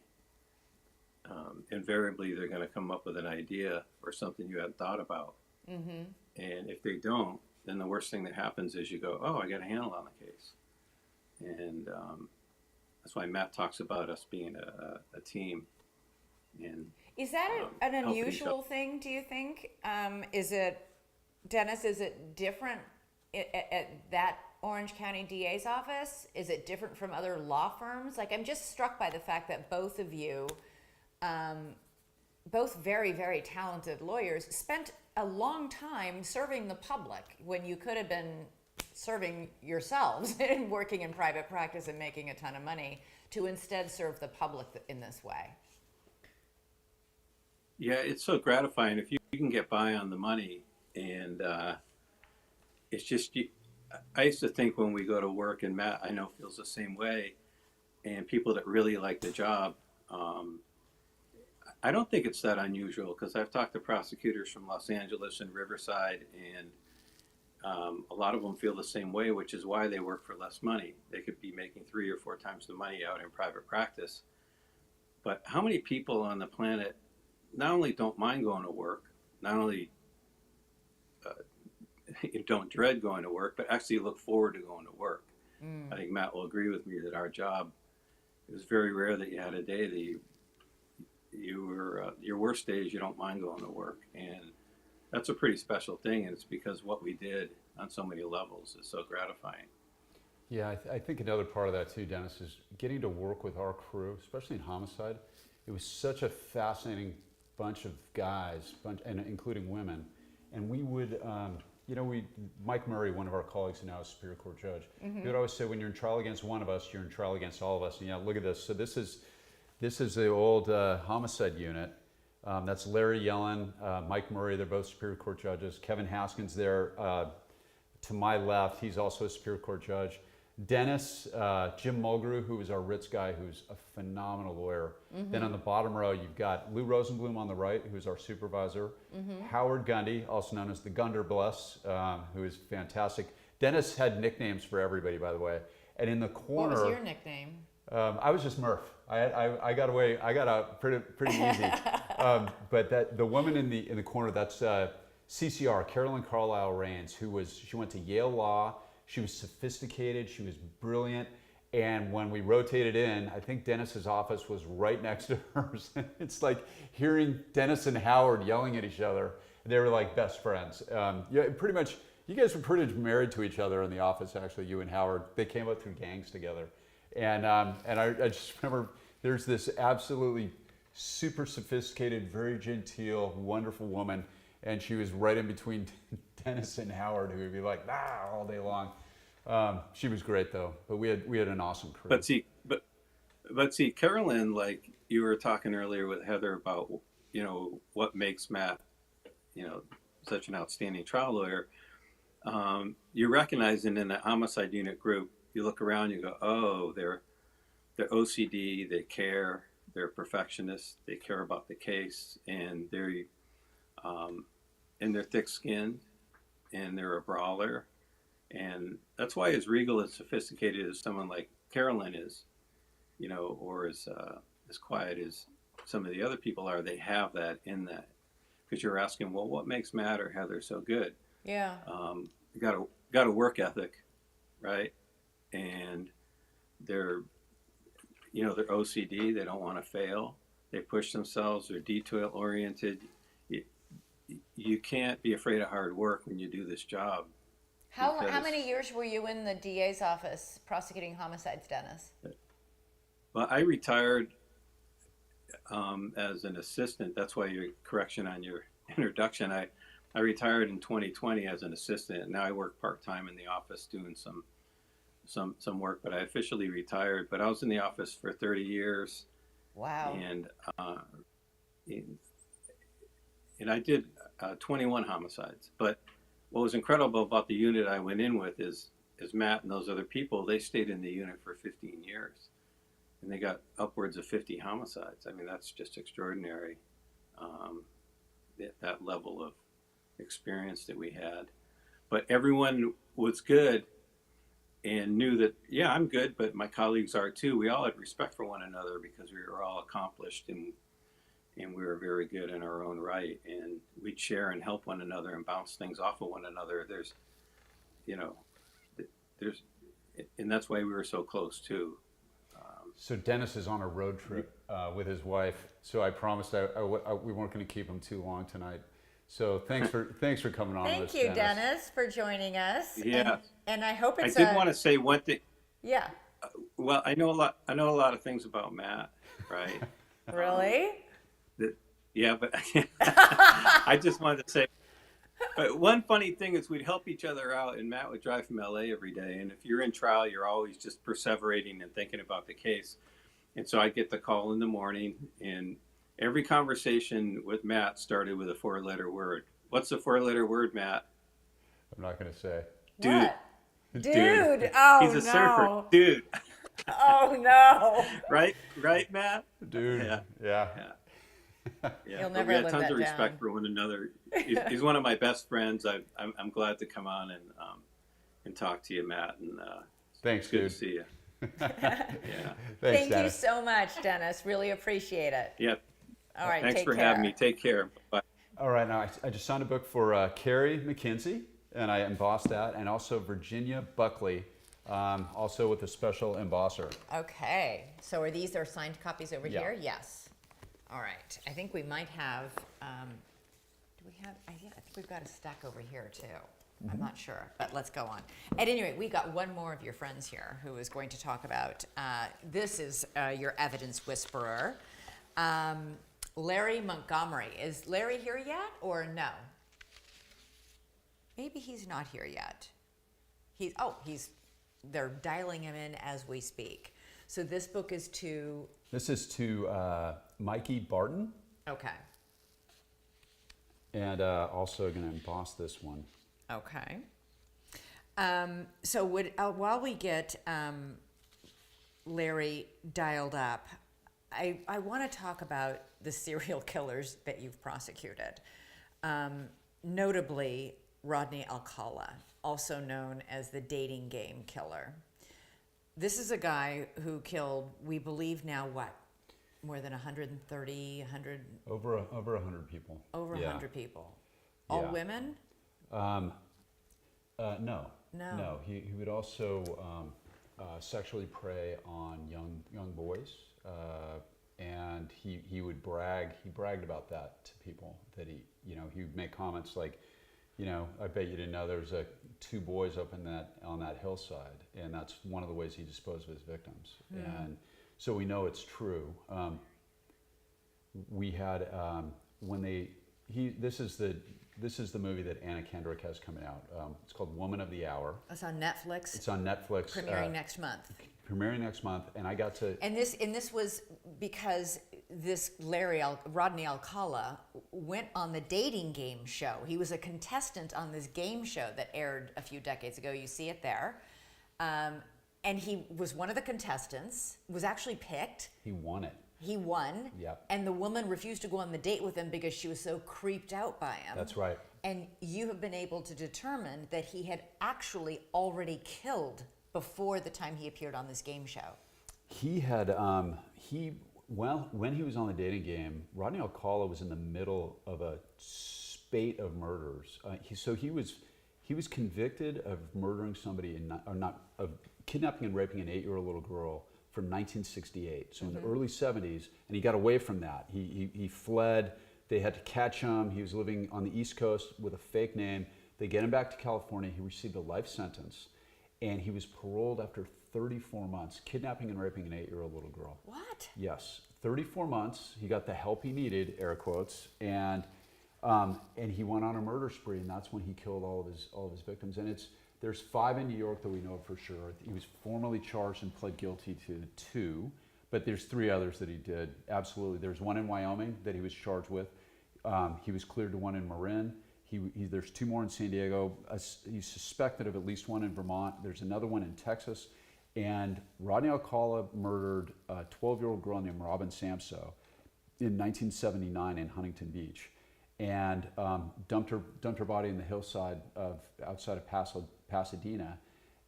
Invariably, they're going to come up with an idea or something you hadn't thought about. Mm-hmm. And if they don't, then the worst thing that happens is you go, "Oh, I got a handle on the case." And that's why Matt talks about us being a team. And Is that an unusual thing, do you think? Is it, Dennis, is it different at that Orange County DA's office? Is it different from other law firms? Like, I'm just struck by the fact that both of you, both very, very talented lawyers, spent a long time serving the public when you could have been serving yourselves and working in private practice and making a ton of money, to instead serve the public in this way. yeah, it's so gratifying if you can get by on the money. And it's just, I used to think when we go to work, and Matt, I know, feels the same way, and people that really like the job, I don't think it's that unusual, because I've talked to prosecutors from Los Angeles and Riverside, and a lot of them feel the same way, which is why they work for less money. They could be making 3 or 4 times the money out in private practice. But how many people on the planet not only don't mind going to work, not only don't dread going to work, but actually look forward to going to work? I think Matt will agree with me that our job, it was very rare that you had a day that you were, your worst days, you don't mind going to work. And that's a pretty special thing, and it's because what we did on so many levels is so gratifying. Yeah, I think another part of that too, Dennis, is getting to work with our crew, especially in Homicide. It was such a fascinating bunch of guys, and including women. And we would, Mike Murray, one of our colleagues and now a Superior Court judge, he would always say, when you're in trial against one of us, you're in trial against all of us. And look at this. So this is the old Homicide unit. That's Larry Yellen, Mike Murray, they're both Superior Court judges. Kevin Haskins there to my left, he's also a Superior Court judge. Dennis, Jim Mulgrew, who is our Ritz guy, who's a phenomenal lawyer. Then on the bottom row, you've got Lou Rosenblum on the right, who's our supervisor. Howard Gundy, also known as the Gunderbless, who is fantastic. Dennis had nicknames for everybody, by the way. And in the corner... What was your nickname? I was just Murph. I got away. I got out pretty easy. But the woman in the corner, that's CCR, Carolyn Carlisle Rains, she went to Yale Law. She was sophisticated. She was brilliant. And when we rotated in, I think Dennis's office was right next to hers. It's like hearing Dennis and Howard yelling at each other. They were like best friends. Pretty much. You guys were pretty much married to each other in the office. Actually, you and Howard. They came up through gangs together. And I just remember there's this absolutely super sophisticated, very genteel, wonderful woman, and she was right in between Dennis and Howard, who would be like, all day long. She was great though, but we had an awesome crew. But see, Carolyn, like you were talking earlier with Heather about, what makes Matt, such an outstanding trial lawyer. You're recognizing in the homicide unit group, you look around, you go, oh, they're OCD, they care, they're perfectionists, they care about the case, and they're thick-skinned, and they're a brawler, and that's why as regal and sophisticated as someone like Carolyn is, or as quiet as some of the other people are, they have that in that. Because you're asking, well, what makes Matt or Heather so good? Yeah. You got a work ethic, right? And they're OCD. They don't want to fail. They push themselves. They're detail oriented. You can't be afraid of hard work when you do this job. How many years were you in the DA's office prosecuting homicides, Dennis? Well, I retired as an assistant. That's why your correction on your introduction. I retired in 2020 as an assistant. Now I work part-time in the office doing some work, but I officially retired. But I was in the office for 30 years. Wow. And I did 21 homicides. But what was incredible about the unit I went in with is Matt and those other people, they stayed in the unit for 15 years. And they got upwards of 50 homicides. I mean, that's just extraordinary, that level of experience that we had. But everyone was good and knew that, yeah, I'm good, but my colleagues are too. We all had respect for one another because we were all accomplished and we were very good in our own right. And we'd share and help one another and bounce things off of one another. And that's why we were so close too. So Dennis is on a road trip with his wife. So I promised we weren't going to keep him too long tonight. So thanks for coming on. Thank you, Dennis, for joining us. Yeah. And I hope it's. I did want to say one thing. Yeah. Well, I know a lot of things about Matt, right? Really? Yeah, but I just wanted to say. But one funny thing is we'd help each other out, and Matt would drive from LA every day. And if you're in trial, you're always just perseverating and thinking about the case. And so I'd get the call in the morning, and every conversation with Matt started with a 4-letter word. What's the 4-letter word, Matt? I'm not going to say. Dude. What? Dude. Oh, He's a surfer. Dude. Oh, no. Right, Matt? Dude. Yeah. Yeah. Yeah, You'll but never we had live tons that of respect down. for one another. He's one of my best friends. I'm glad to come on and talk to you, Matt. And Thanks, it's good dude. to see you. Yeah. Thanks, Thank you Dennis. so much, Dennis. Really appreciate it. Yeah. All right, Thanks take for care. having me. Take care. Bye. All right, now I just signed a book for Carrie McKenzie, and I embossed that, and also Virginia Buckley, also with a special embosser. Okay, so are these our signed copies over Yeah. here? Yes. All right, I think we might have, do we have, I think we've got a stack over here too. I'm not sure, but let's go on. At any rate, we got one more of your friends here who is going to talk about, this is your evidence whisperer, Larry Montgomery. Is Larry here yet or no? Maybe he's not here yet. They're dialing him in as we speak. So this book is to... This is to Mikey Barton. Okay. And also going to emboss this one. Okay. So while we get Larry dialed up, I want to talk about the serial killers that you've prosecuted. Notably, Rodney Alcala, also known as the dating game killer. This is a guy who killed, we believe now, what? More than 130, 100? Over 100 people. Over Yeah. 100 people. All Yeah. women? No. No. He would also sexually prey on young boys, and he would brag. He bragged about that to people that he would make comments like, I bet you didn't know there was 2 boys up on that hillside, and that's one of the ways he disposed of his victims. And so we know it's true. We had this is this is the movie that Anna Kendrick has coming out. It's called Woman of the Hour. It's on Netflix. It's on Netflix. Premiering next month. Premiering next month, and I got to. And this was because this Rodney Alcala went on the dating game show. He was a contestant on this game show that aired a few decades ago. You see it there. And he was one of the contestants, was actually picked. He won it. He won. Yep. And the woman refused to go on the date with him because she was so creeped out by him. That's right. And you have been able to determine that he had actually already killed before the time he appeared on this game show. He had, when he was on the dating game, Rodney Alcala was in the middle of a spate of murders. He was convicted of murdering somebody, of kidnapping and raping an 8-year-old little girl from 1968. So in the early 70s, and he got away from that. He fled. They had to catch him. He was living on the East Coast with a fake name. They get him back to California. He received a life sentence, and he was paroled after 34 months, kidnapping and raping an 8-year-old little girl. What? Yes, 34 months. He got the help he needed, air quotes, and he went on a murder spree, and that's when he killed all of his victims. And there's 5 in New York that we know for sure. He was formally charged and pled guilty to 2, but there's 3 others that he did. Absolutely, there's 1 in Wyoming that he was charged with. He was cleared to 1 in Marin. There's 2 more in San Diego. He's suspected of at least 1 in Vermont. There's another 1 in Texas. And Rodney Alcala murdered a 12-year-old girl named Robin Samso in 1979 in Huntington Beach, and dumped her body in the hillside outside of Pasadena.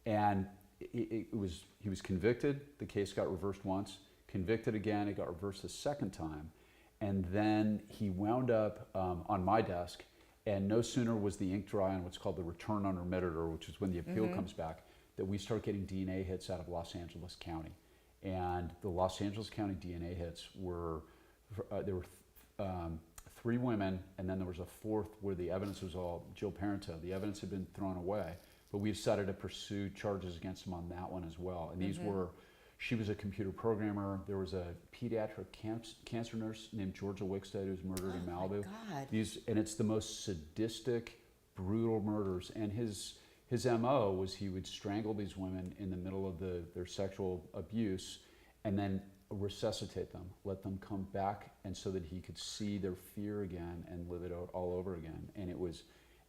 And he was convicted. The case got reversed once. Convicted again. It got reversed a second time. And then he wound up on my desk. And no sooner was the ink dry on what's called the return unremitted, or which is when the appeal comes back, that we start getting DNA hits out of Los Angeles County. And the Los Angeles County DNA hits were, there were 3 women, and then there was a 4th where the evidence was all Joe Parento. The evidence had been thrown away, but we decided to pursue charges against him on that one as well. And these were, she was a computer programmer. There was a pediatric cancer nurse named Georgia Wickstead who was murdered in Malibu. My God. And it's the most sadistic, brutal murders. And his MO was he would strangle these women in the middle of their sexual abuse and then resuscitate them, let them come back, and so that he could see their fear again and live it all over again. And it was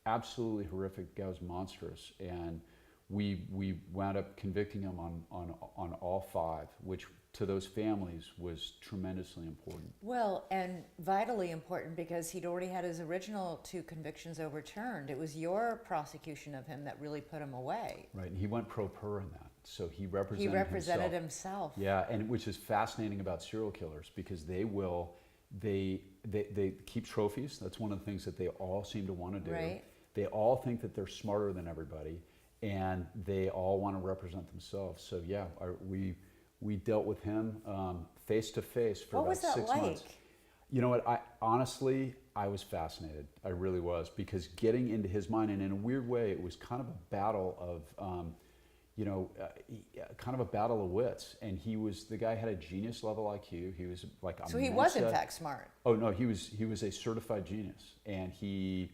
absolutely horrific. The guy was monstrous. And we wound up convicting him on all 5, which to those families was tremendously important. Well, and vitally important because he'd already had his original 2 convictions overturned. It was your prosecution of him that really put him away. Right, and he went pro per in that. So he represented himself. Yeah, and which is fascinating about serial killers because they keep trophies. That's one of the things that they all seem to want to do. Right. They all think that they're smarter than everybody, and they all want to represent themselves. So yeah, we dealt with him face to face for about 6 months. What was that like? You know what? I was fascinated. I really was, because getting into his mind, and in a weird way, it was kind of a battle of, kind of a battle of wits. And the guy had a genius level IQ. He was like a So he was in fact smart. Oh no, he was a certified genius, and he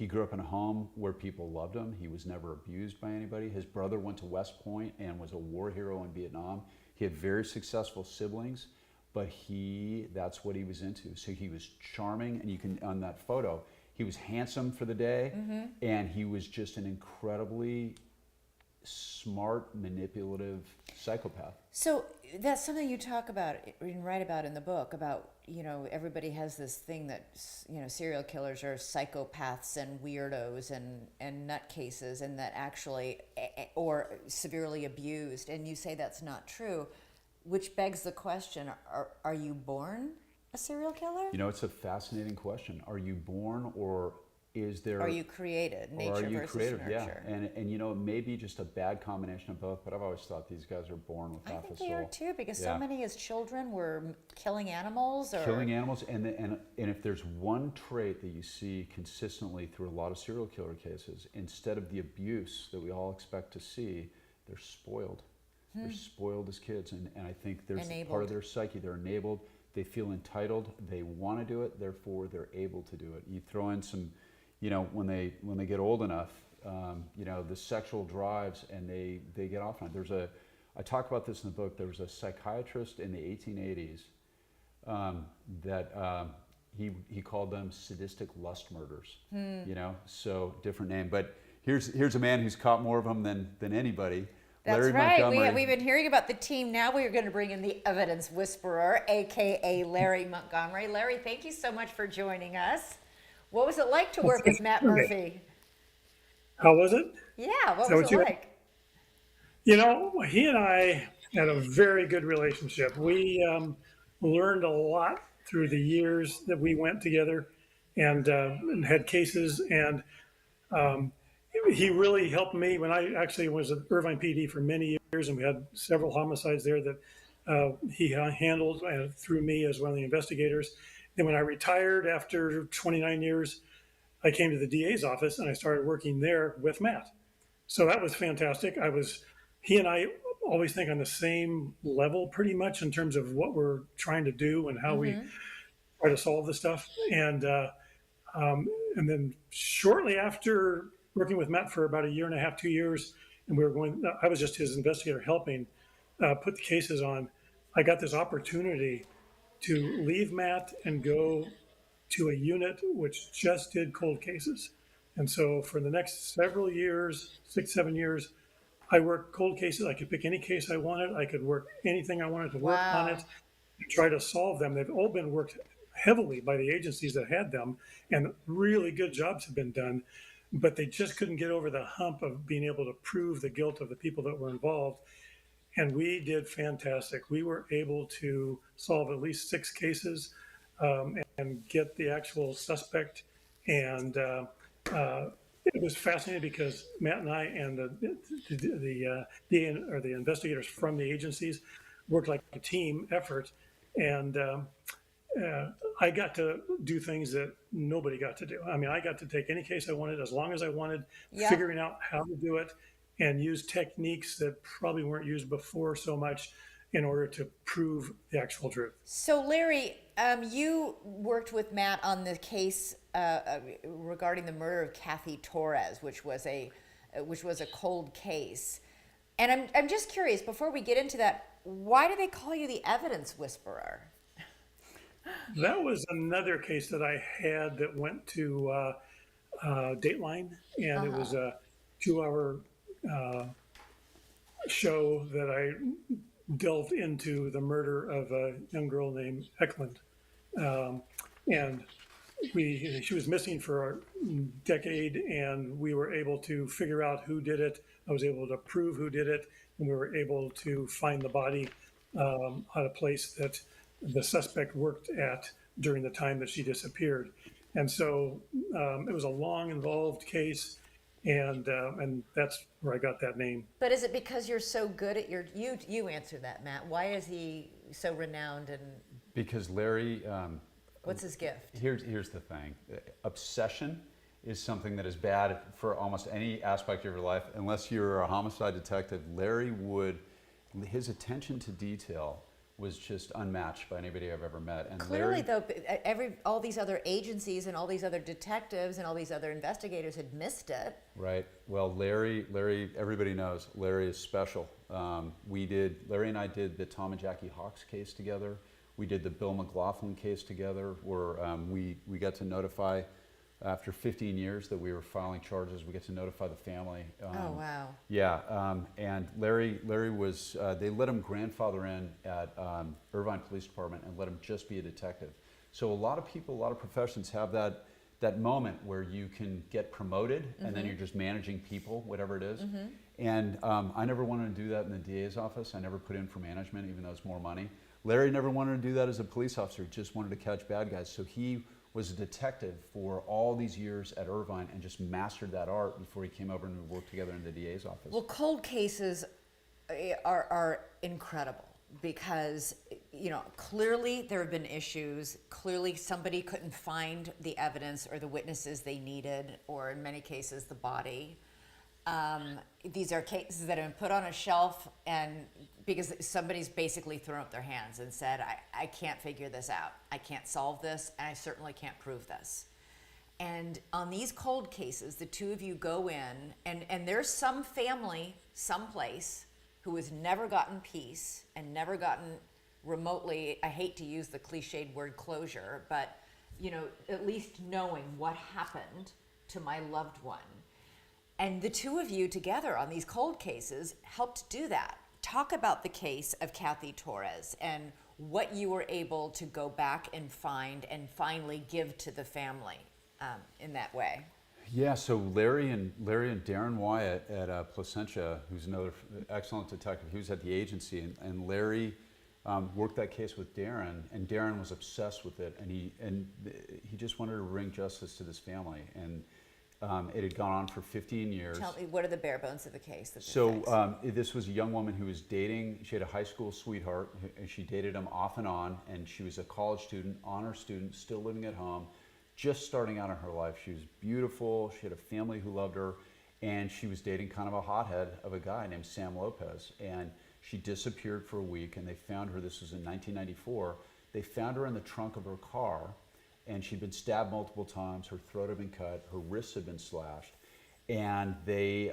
grew up in a home where people loved him. He was never abused by anybody. His brother went to West Point and was a war hero in Vietnam. He had very successful siblings, but that's what he was into. So he was charming, and you can, on that photo, he was handsome for the day, and he was just an incredibly smart, manipulative psychopath. So that's something you talk about and write about in the book, about, everybody has this thing that, serial killers are psychopaths and weirdos and nutcases, and that actually, or severely abused. And you say that's not true, which begs the question, are you born a serial killer? It's a fascinating question. Are you born, or are you created? Nature versus nurture. Yeah, and it may be just a bad combination of both, but I've always thought these guys are born with half a soul. I think they are too, because so many as children were killing animals. And if there's one trait that you see consistently through a lot of serial killer cases, instead of the abuse that we all expect to see, they're spoiled. They're spoiled as kids, and I think there's part of their psyche. They're enabled. They feel entitled. They want to do it. Therefore, they're able to do it. You throw in some when they get old enough, the sexual drives, and they get off on it. I talk about this in the book. There was a psychiatrist in the 1880s that he called them sadistic lust murders. So different name. But here's a man who's caught more of them than anybody. That's Larry right. Montgomery. We've been hearing about the team. Now we are going to bring in the evidence whisperer, aka Larry Montgomery. Larry, thank you so much for joining us. What was it like to work with Matt Murphy? How was it? Yeah, what was it like? He and I had a very good relationship. We learned a lot through the years that we went together and had cases. And he really helped me when I actually was at Irvine PD for many years, and we had several homicides there that he handled through me as one of the investigators. Then when I retired after 29 years, I came to the DA's office and I started working there with Matt. So that was fantastic. He and I always think on the same level pretty much in terms of what we're trying to do and how we try to solve the stuff. And then shortly after working with Matt for about a year and a half, 2 years, and I was just his investigator helping put the cases on, I got this opportunity to leave Matt and go to a unit which just did cold cases. And so for the next several years, 6, 7 years, I worked cold cases. I could pick any case I wanted. I could work anything I wanted to work on it and try to solve them. They've all been worked heavily by the agencies that had them, and really good jobs have been done, but they just couldn't get over the hump of being able to prove the guilt of the people that were involved. And we did fantastic. We were able to solve at least 6 cases and get the actual suspect. And it was fascinating because Matt and I and the investigators from the agencies worked like a team effort. And I got to do things that nobody got to do. I mean, I got to take any case I wanted as long as I wanted, figuring out how to do it, and use techniques that probably weren't used before so much in order to prove the actual truth. So Larry, you worked with Matt on the case regarding the murder of Kathy Torres, which was a cold case. And I'm just curious, before we get into that, why do they call you the evidence whisperer? That was another case that I had that went to Dateline, and it was a 2-hour show that I delved into the murder of a young girl named Eklund. And she was missing for a decade, and we were able to figure out who did it. I was able to prove who did it, and we were able to find the body at a place that the suspect worked at during the time that she disappeared. And so it was a long, involved case, and that's where I got that name. But is it because you're so good at you answer that, Matt? Why is he so renowned? And Because Larry, what's his gift? here's the thing. Obsession is something that is bad for almost any aspect of your life. Unless you're a homicide detective, his attention to detail was just unmatched by anybody I've ever met. And Clearly, though, all these other agencies and all these other detectives and all these other investigators had missed it. Right. Well, Larry, everybody knows Larry is special. Larry and I did the Tom and Jackie Hawks case together. We did the Bill McLaughlin case together, where we got to notify, after 15 years that we were filing charges, we get to notify the family. Oh, wow. Yeah, and Larry was, they let him grandfather in at Irvine Police Department and let him just be a detective. So a lot of people, a lot of professions have that moment where you can get promoted and then you're just managing people, whatever it is. And I never wanted to do that in the DA's office. I never put in for management, even though it's more money. Larry never wanted to do that as a police officer. He just wanted to catch bad guys. So he was a detective for all these years at Irvine and just mastered that art before he came over and we worked together in the DA's office. Well, cold cases are incredible because, clearly there have been issues. Clearly somebody couldn't find the evidence or the witnesses they needed, or in many cases, the body. These are cases that have been put on a shelf and because somebody's basically thrown up their hands and said, I can't figure this out. I can't solve this, and I certainly can't prove this. And on these cold cases, the two of you go in, and there's some family someplace who has never gotten peace and never gotten remotely, I hate to use the cliched word closure, but at least knowing what happened to my loved one. And the two of you together on these cold cases helped do that. Talk about the case of Kathy Torres and what you were able to go back and find and finally give to the family in that way. Yeah, so Larry and Darren Wyatt at Placentia, who's another excellent detective, he was at the agency, and Larry worked that case with Darren, and Darren was obsessed with it, and he just wanted to bring justice to this family, and it had gone on for 15 years. Tell me, what are the bare bones of the case? This was a young woman who was dating. She had a high school sweetheart, and she dated him off and on, and she was a college student, honor student, still living at home, just starting out in her life. She was beautiful. She had a family who loved her, and she was dating kind of a hothead of a guy named Sam Lopez. And she disappeared for a week, and they found her. This was in 1994. They found her in the trunk of her car, and she'd been stabbed multiple times. Her throat had been cut. Her wrists had been slashed, and they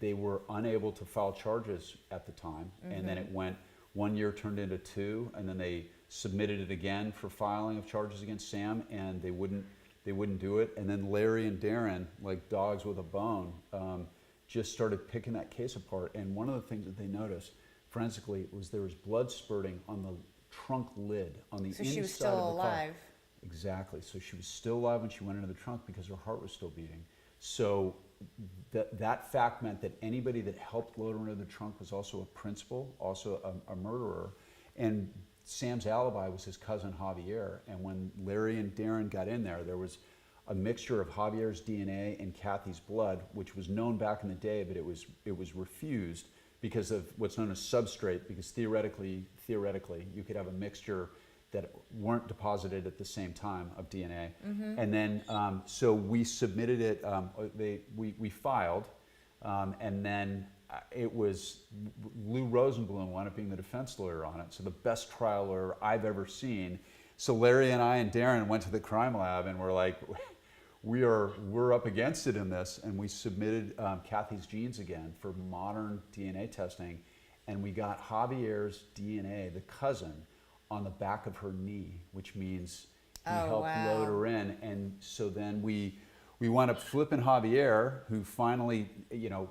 were unable to file charges at the time. And then it went 1 year, turned into 2, and then they submitted it again for filing of charges against Sam, and they wouldn't do it. And then Larry and Darren, like dogs with a bone, just started picking that case apart. And one of the things that they noticed forensically was there was blood spurting on the trunk lid on the inside of the car. So she was still alive. Exactly. So she was still alive when she went into the trunk because her heart was still beating. So that fact meant that anybody that helped load her into the trunk was also a principal, also a murderer. And Sam's alibi was his cousin Javier. And when Larry and Darren got in there was a mixture of Javier's DNA and Kathy's blood, which was known back in the day, but it was refused because of what's known as substrate, because theoretically, you could have a mixture that weren't deposited at the same time of DNA. And then, so we submitted it, we filed, and then it was Lou Rosenblum wound up being the defense lawyer on it, so the best trial lawyer I've ever seen. So Larry and I and Darren went to the crime lab and we're like, we're up against it in this, and we submitted Kathy's genes again for modern DNA testing, and we got Javier's DNA, the cousin, on the back of her knee, which means he helped load her in. And so then we wound up flipping Javier, who finally,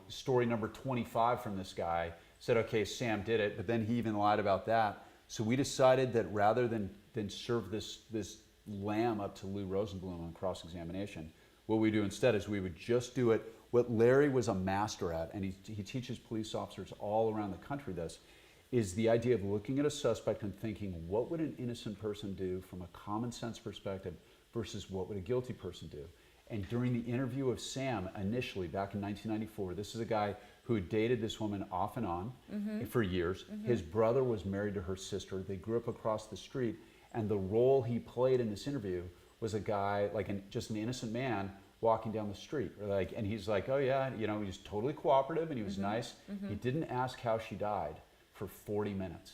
story number 25 from this guy, said, okay, Sam did it, but then he even lied about that. So we decided that rather than serve this lamb up to Lou Rosenblum on cross-examination, what we do instead is we would just do it, what Larry was a master at, and he teaches police officers all around the country this, is the idea of looking at a suspect and thinking, what would an innocent person do from a common sense perspective versus what would a guilty person do? And during the interview of Sam, initially back in 1994, this is a guy who had dated this woman off and on for years. His brother was married to her sister. They grew up across the street. And the role he played in this interview was a guy, just an innocent man walking down the street. And he's like, oh yeah, he was totally cooperative and he was nice. He didn't ask how she died for 40 minutes.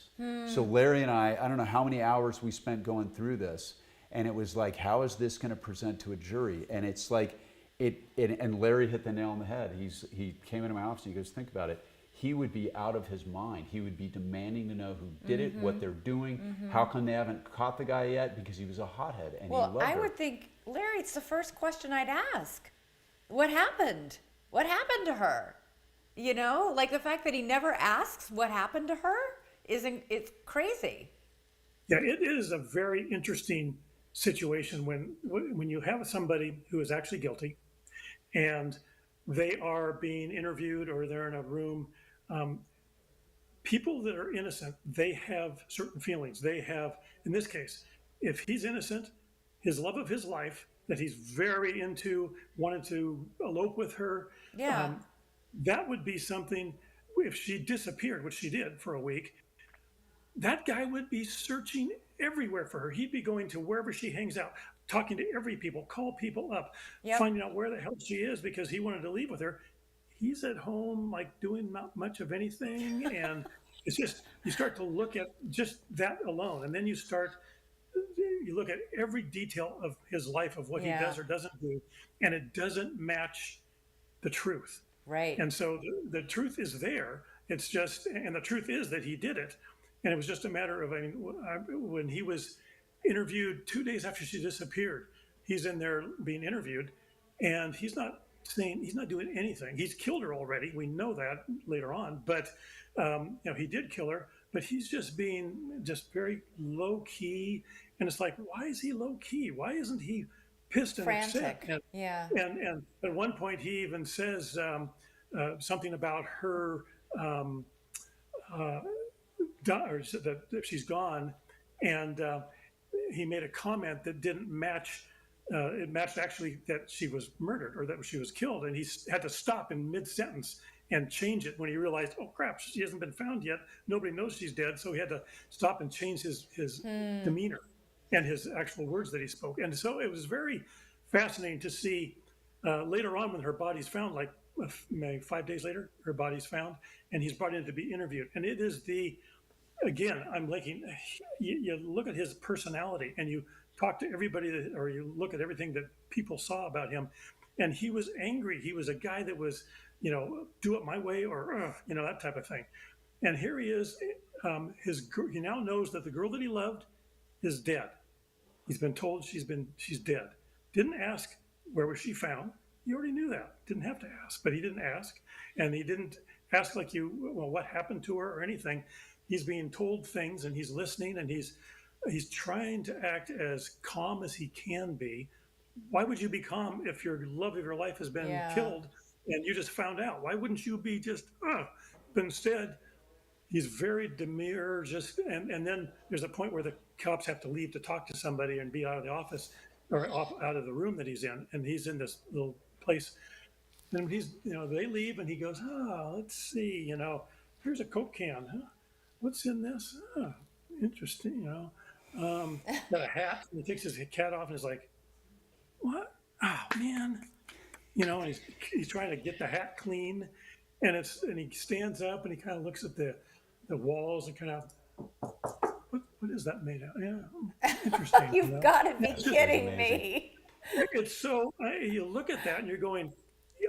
So Larry and I don't know how many hours we spent going through this, and it was like, how is this going to present to a jury? And it's like, and Larry hit the nail on the head. He came into my office and he goes, think about it. He would be out of his mind. He would be demanding to know who did it, what they're doing, how come they haven't caught the guy yet, because he was a hothead and he loved her. I would think, Larry, it's the first question I'd ask. What happened? What happened to her? The fact that he never asks what happened to her it's crazy. Yeah, it is a very interesting situation when you have somebody who is actually guilty and they are being interviewed or they're in a room. People that are innocent, they have certain feelings. They have, in this case, if he's innocent, his love of his life that he's very into, wanted to elope with her. Yeah. That would be something, if she disappeared, which she did for a week, that guy would be searching everywhere for her. He'd be going to wherever she hangs out, talking to every people, call people up, finding out where the hell she is because he wanted to leave with her. He's at home, doing not much of anything. And it's just, you start to look at just that alone. And then you start you look at every detail of his life, of what he does or doesn't do, and it doesn't match the truth. Right. And so the truth is there. It's just, and the truth is that he did it. And it was just a matter of, I mean, when he was interviewed 2 days after she disappeared, he's in there being interviewed, and he's not saying, he's not doing anything. He's killed her already. We know that later on, but you know, he did kill her, but he's just being just very low key. And it's like, why is he low key? Why isn't he pissed and upset? Frantic. And at one point he even says something about her, or that she's gone, and he made a comment that didn't match. It matched actually that she was murdered or that she was killed, and he had to stop in mid-sentence and change it when he realized, oh crap, she hasn't been found yet. Nobody knows she's dead, so he had to stop and change his demeanor and his actual words that he spoke. And so it was very fascinating to see later on when her body's found, like maybe 5 days later, her body's found, and he's brought in to be interviewed. And it is again, I'm linking, you look at his personality and you talk to everybody or you look at everything that people saw about him, and he was angry. He was a guy that was, you know, do it my way or, you know, that type of thing. And here he is, he now knows that the girl that he loved is dead. He's been told she's dead. Didn't ask where was she found. He already knew that. Didn't have to ask, but he didn't ask. And he didn't ask like well, what happened to her or anything. He's being told things and he's listening, and he's trying to act as calm as he can be. Why would you be calm if your love of your life has been killed and you just found out? Why wouldn't you be just, but instead, he's very demure, and then there's a point where the cops have to leave to talk to somebody and be out of the office or out of the room that he's in, and he's in this little place. And they leave, and he goes, let's see, here's a Coke can, huh? What's in this? Interesting, got a hat, and he takes his hat off and is like, what? Oh man, and he's trying to get the hat clean, and he stands up and he kind of looks at the walls and kind of, what is that made out? Yeah, interesting. You've got to be kidding me. It's so you look at that and you're going,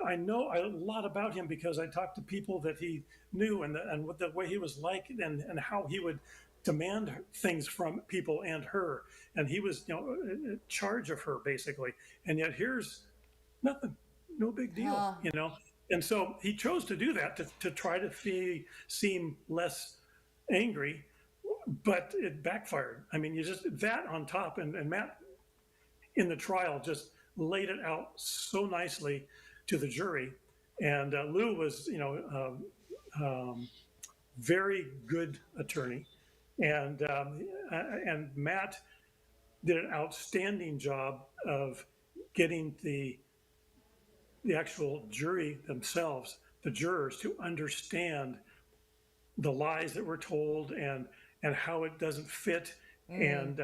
I know a lot about him because I talked to people that he knew and what the way he was like and how he would demand things from people and her, and he was in charge of her basically, and yet here's nothing, no big deal, and so he chose to do that to try to seem less angry, but it backfired. I mean, you just that on top, and Matt in the trial just laid it out so nicely to the jury, and Lou was very good attorney. And Matt did an outstanding job of getting the actual jury themselves, the jurors, to understand the lies that were told and how it doesn't fit. And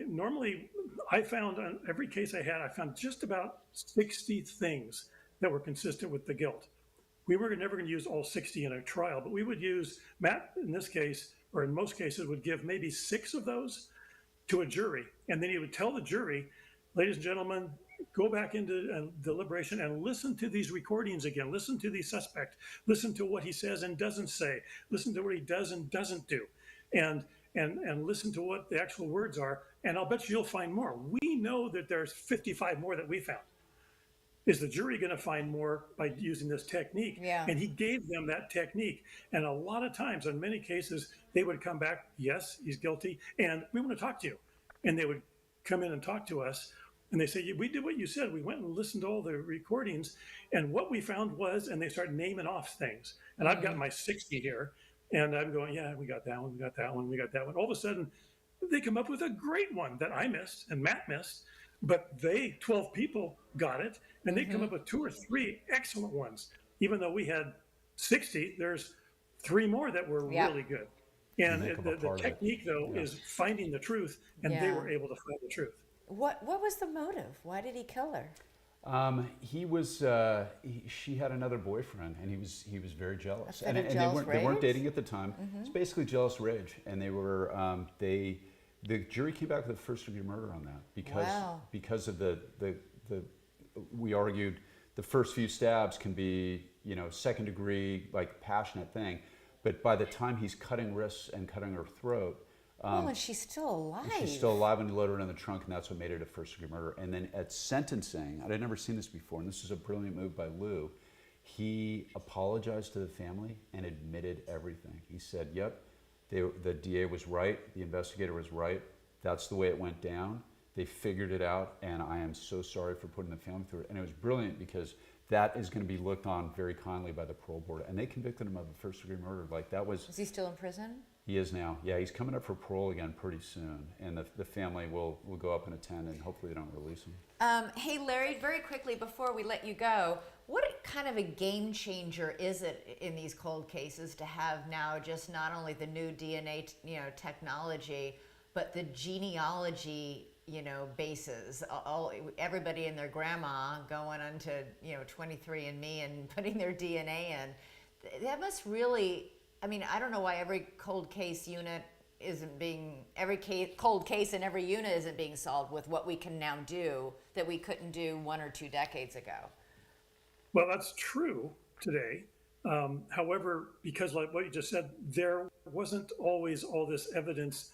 normally, I found on every case I found just about 60 things that were consistent with the guilt. We were never going to use all 60 in a trial, but we would use, Matt in this case, or in most cases, would give maybe 6 of those to a jury. And then he would tell the jury, ladies and gentlemen, go back into deliberation and listen to these recordings again. Listen to the suspect. Listen to what he says and doesn't say. Listen to what he does and doesn't do. And listen to what the actual words are. And I'll bet you'll find more. We know that there's 55 more that we found. Is the jury going to find more by using this technique? Yeah. And he gave them that technique. And a lot of times, in many cases, they would come back, yes, he's guilty, and we want to talk to you. And they would come in and talk to us. And they say, we did what you said. We went and listened to all the recordings. And what we found was, and they start naming off things. And I've got my 60 here. And I'm going, yeah, we got that one, we got that one, we got that one. All of a sudden, they come up with a great one that I missed and Matt missed. But 12 people got it, and they come up with 2 or 3 excellent ones. Even though we had 60, there's 3 more that were really good. And the technique, though, is finding the truth, and they were able to find the truth. What was the motive? Why did he kill her? He was. She had another boyfriend, and he was very jealous. And jealous they weren't dating at the time. It's basically jealous rage, and they were. The jury came back with a first-degree murder on that Wow. because of the we argued the first few stabs can be, you know, second-degree, like, passionate thing, but by the time he's cutting wrists and cutting her throat, Oh, and she's still alive. she's still alive when he loaded her in the trunk, and that's what made it a first-degree murder. And then at sentencing, I'd never seen this before, and this is a brilliant move by Lou. He apologized to the family and admitted everything. He said, "Yep, the DA was right, the investigator was right. That's the way it went down. They figured it out, and I am so sorry for putting the family through it." And it was brilliant because that is going to be looked on very kindly by the parole board, and they convicted him of a first-degree murder. Like, that was. Is he still in prison? He is now. Yeah, he's coming up for parole again pretty soon, and the family will go up and attend, and hopefully they don't release him. Hey, Larry, very quickly before we let you go, what kind of a game changer is it in these cold cases to have now just not only the new DNA, technology, but the genealogy, bases? Everybody and their grandma going onto 23andMe and putting their DNA in. That must really. I mean, I don't know why every cold case unit cold case in every unit isn't being solved with what we can now do that we couldn't do 1 or 2 decades ago. Well, that's true today. However, because like what you just said, there wasn't always all this evidence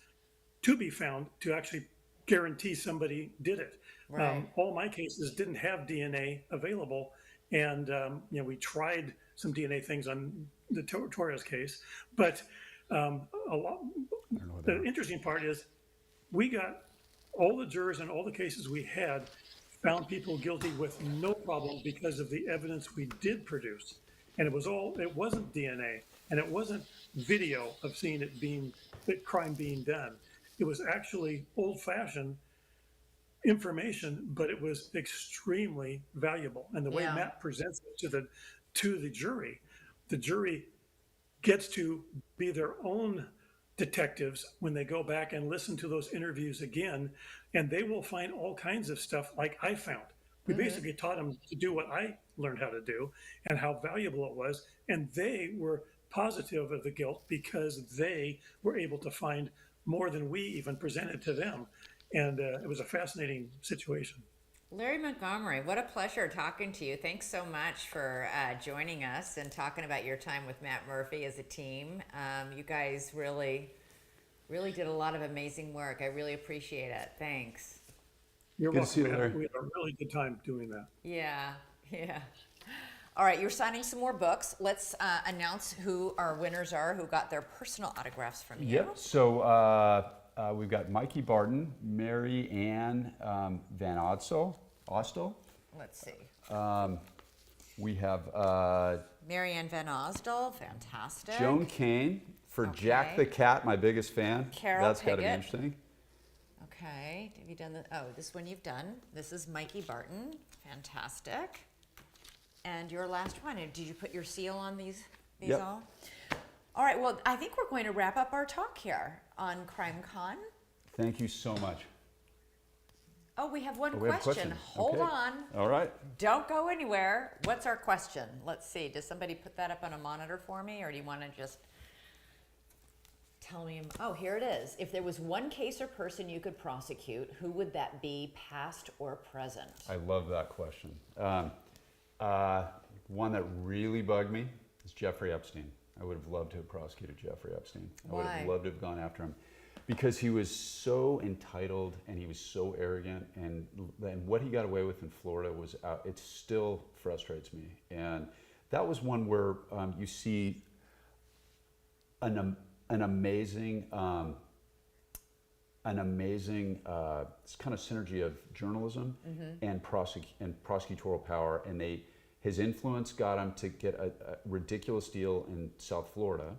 to be found to actually guarantee somebody did it. Right. All my cases didn't have DNA available, and we tried some DNA things on the Torres case, but the interesting part is we got all the jurors and all the cases we had found people guilty with no problem because of the evidence we did produce. And it wasn't DNA, and it wasn't video of seeing the crime being done. It was actually old-fashioned information, but it was extremely valuable. And the way Yeah. Matt presents it to the jury gets to be their own detectives when they go back and listen to those interviews again, and they will find all kinds of stuff like I found. We basically taught them to do what I learned how to do and how valuable it was, and they were positive of the guilt because they were able to find more than we even presented to them, and it was a fascinating situation. Larry Montgomery, what a pleasure talking to you. Thanks so much for joining us and talking about your time with Matt Murphy as a team. You guys really did a lot of amazing work. I really appreciate it. Thanks. You're Good to welcome. see you, Larry. We had a really good time doing that. Yeah. All right, you're signing some more books. Let's announce who our winners are, who got their personal autographs from you. Yep. So we've got Mikey Barton, Mary Ann Van Odsel. Let's see. We have Marianne Van Osdal, fantastic. Joan Kane for Okay. Jack the Cat, my biggest fan. Carol That's got to be Piggott. interesting. Okay, have you done this one you've done. This is Mikey Barton, fantastic. And your last one, did you put your seal on these Yep. all? All right, well, I think we're going to wrap up our talk here on CrimeCon. Thank you so much. Oh, we have one We have a question. Hold Okay. on. All right. Don't go anywhere. What's our question? Let's see. Does somebody put that up on a monitor for me, or do you want to just tell me? Oh, here it is. If there was one case or person you could prosecute, who would that be, past or present? I love that question. One that really bugged me is Jeffrey Epstein. I would have loved to have prosecuted Jeffrey Epstein. I would Why? have loved to have gone after him because he was so entitled and he was so arrogant, and what he got away with in Florida was it still frustrates me. And that was one where you see an amazing kind of synergy of journalism and prosecutorial power, and his influence got him to get a ridiculous deal in South Florida.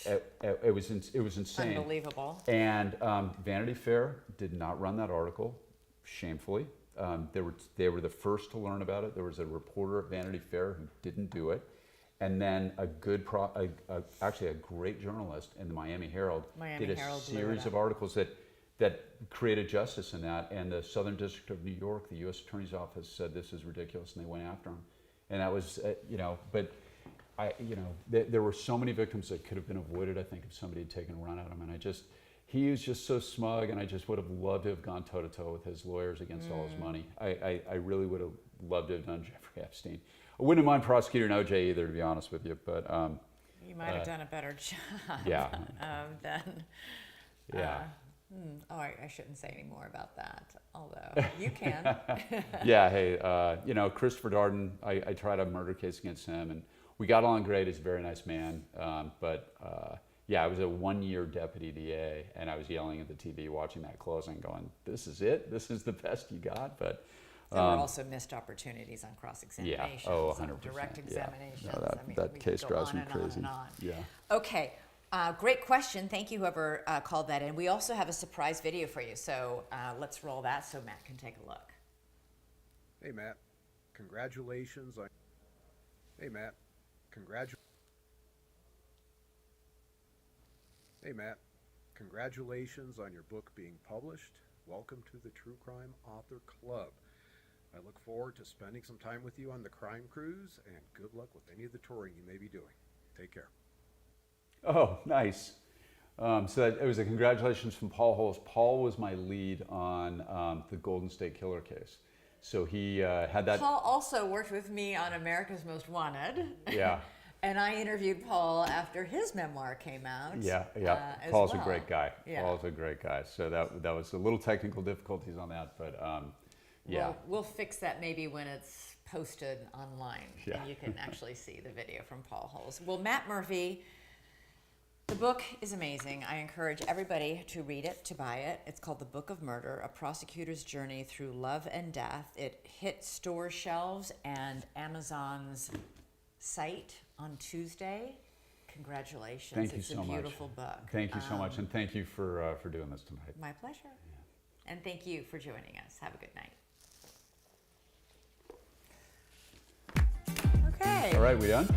It was insane. Unbelievable. And Vanity Fair did not run that article, shamefully. They were the first to learn about it. There was a reporter at Vanity Fair who didn't do it, and then actually a great journalist in the Miami Herald did a series of articles that created justice in that. And the Southern District of New York, the U.S. Attorney's Office, said this is ridiculous, and they went after him. And that was, but there were so many victims that could have been avoided, I think, if somebody had taken a run at him. And he was just so smug, and I just would have loved to have gone toe to toe with his lawyers against all his money. I really would have loved to have done Jeffrey Epstein. I wouldn't mind prosecuting OJ either, to be honest with you, but You might have done a better job. Yeah. Than. Yeah. Oh, I shouldn't say any more about that. Although you can. Yeah. Hey, you know, Christopher Darden. I tried a murder case against him, and we got along great. He's a very nice man. But yeah, I was a 1-year deputy DA, and I was yelling at the TV watching that closing, going, "This is it. This is the best you got." But There were also missed opportunities on cross-examination. Yeah. Oh, 100%. Direct examinations. Yeah. No, that we could case go drives on me and on crazy. and on. Yeah. Okay. Great question. Thank you, whoever called that in. We also have a surprise video for you. So let's roll that so Matt can take a look. Hey, Matt. Congratulations on... Hey, Matt. Hey, Matt. Congratulations on your book being published. Welcome to the True Crime Author Club. I look forward to spending some time with you on the crime cruise, and good luck with any of the touring you may be doing. Take care. Oh, nice. So it was a congratulations from Paul Holes. Paul was my lead on the Golden State Killer case. So he had that. Paul also worked with me on America's Most Wanted. Yeah. And I interviewed Paul after his memoir came out. Yeah. As Paul's well. a great guy. Yeah. Paul's a great guy. So that was a little technical difficulties on that, but yeah. We'll fix that maybe when it's posted online. Yeah. And you can actually see the video from Paul Holes. Well, Matt Murphy, the book is amazing. I encourage everybody to read it, to buy it. It's called The Book of Murder, A Prosecutor's Journey Through Love and Death. It hit store shelves and Amazon's site on Tuesday. Congratulations. Thank you It's so a much. beautiful book. Thank you so much, and thank you for doing this tonight. My pleasure. And thank you for joining us. Have a good night. Okay. All right, we done?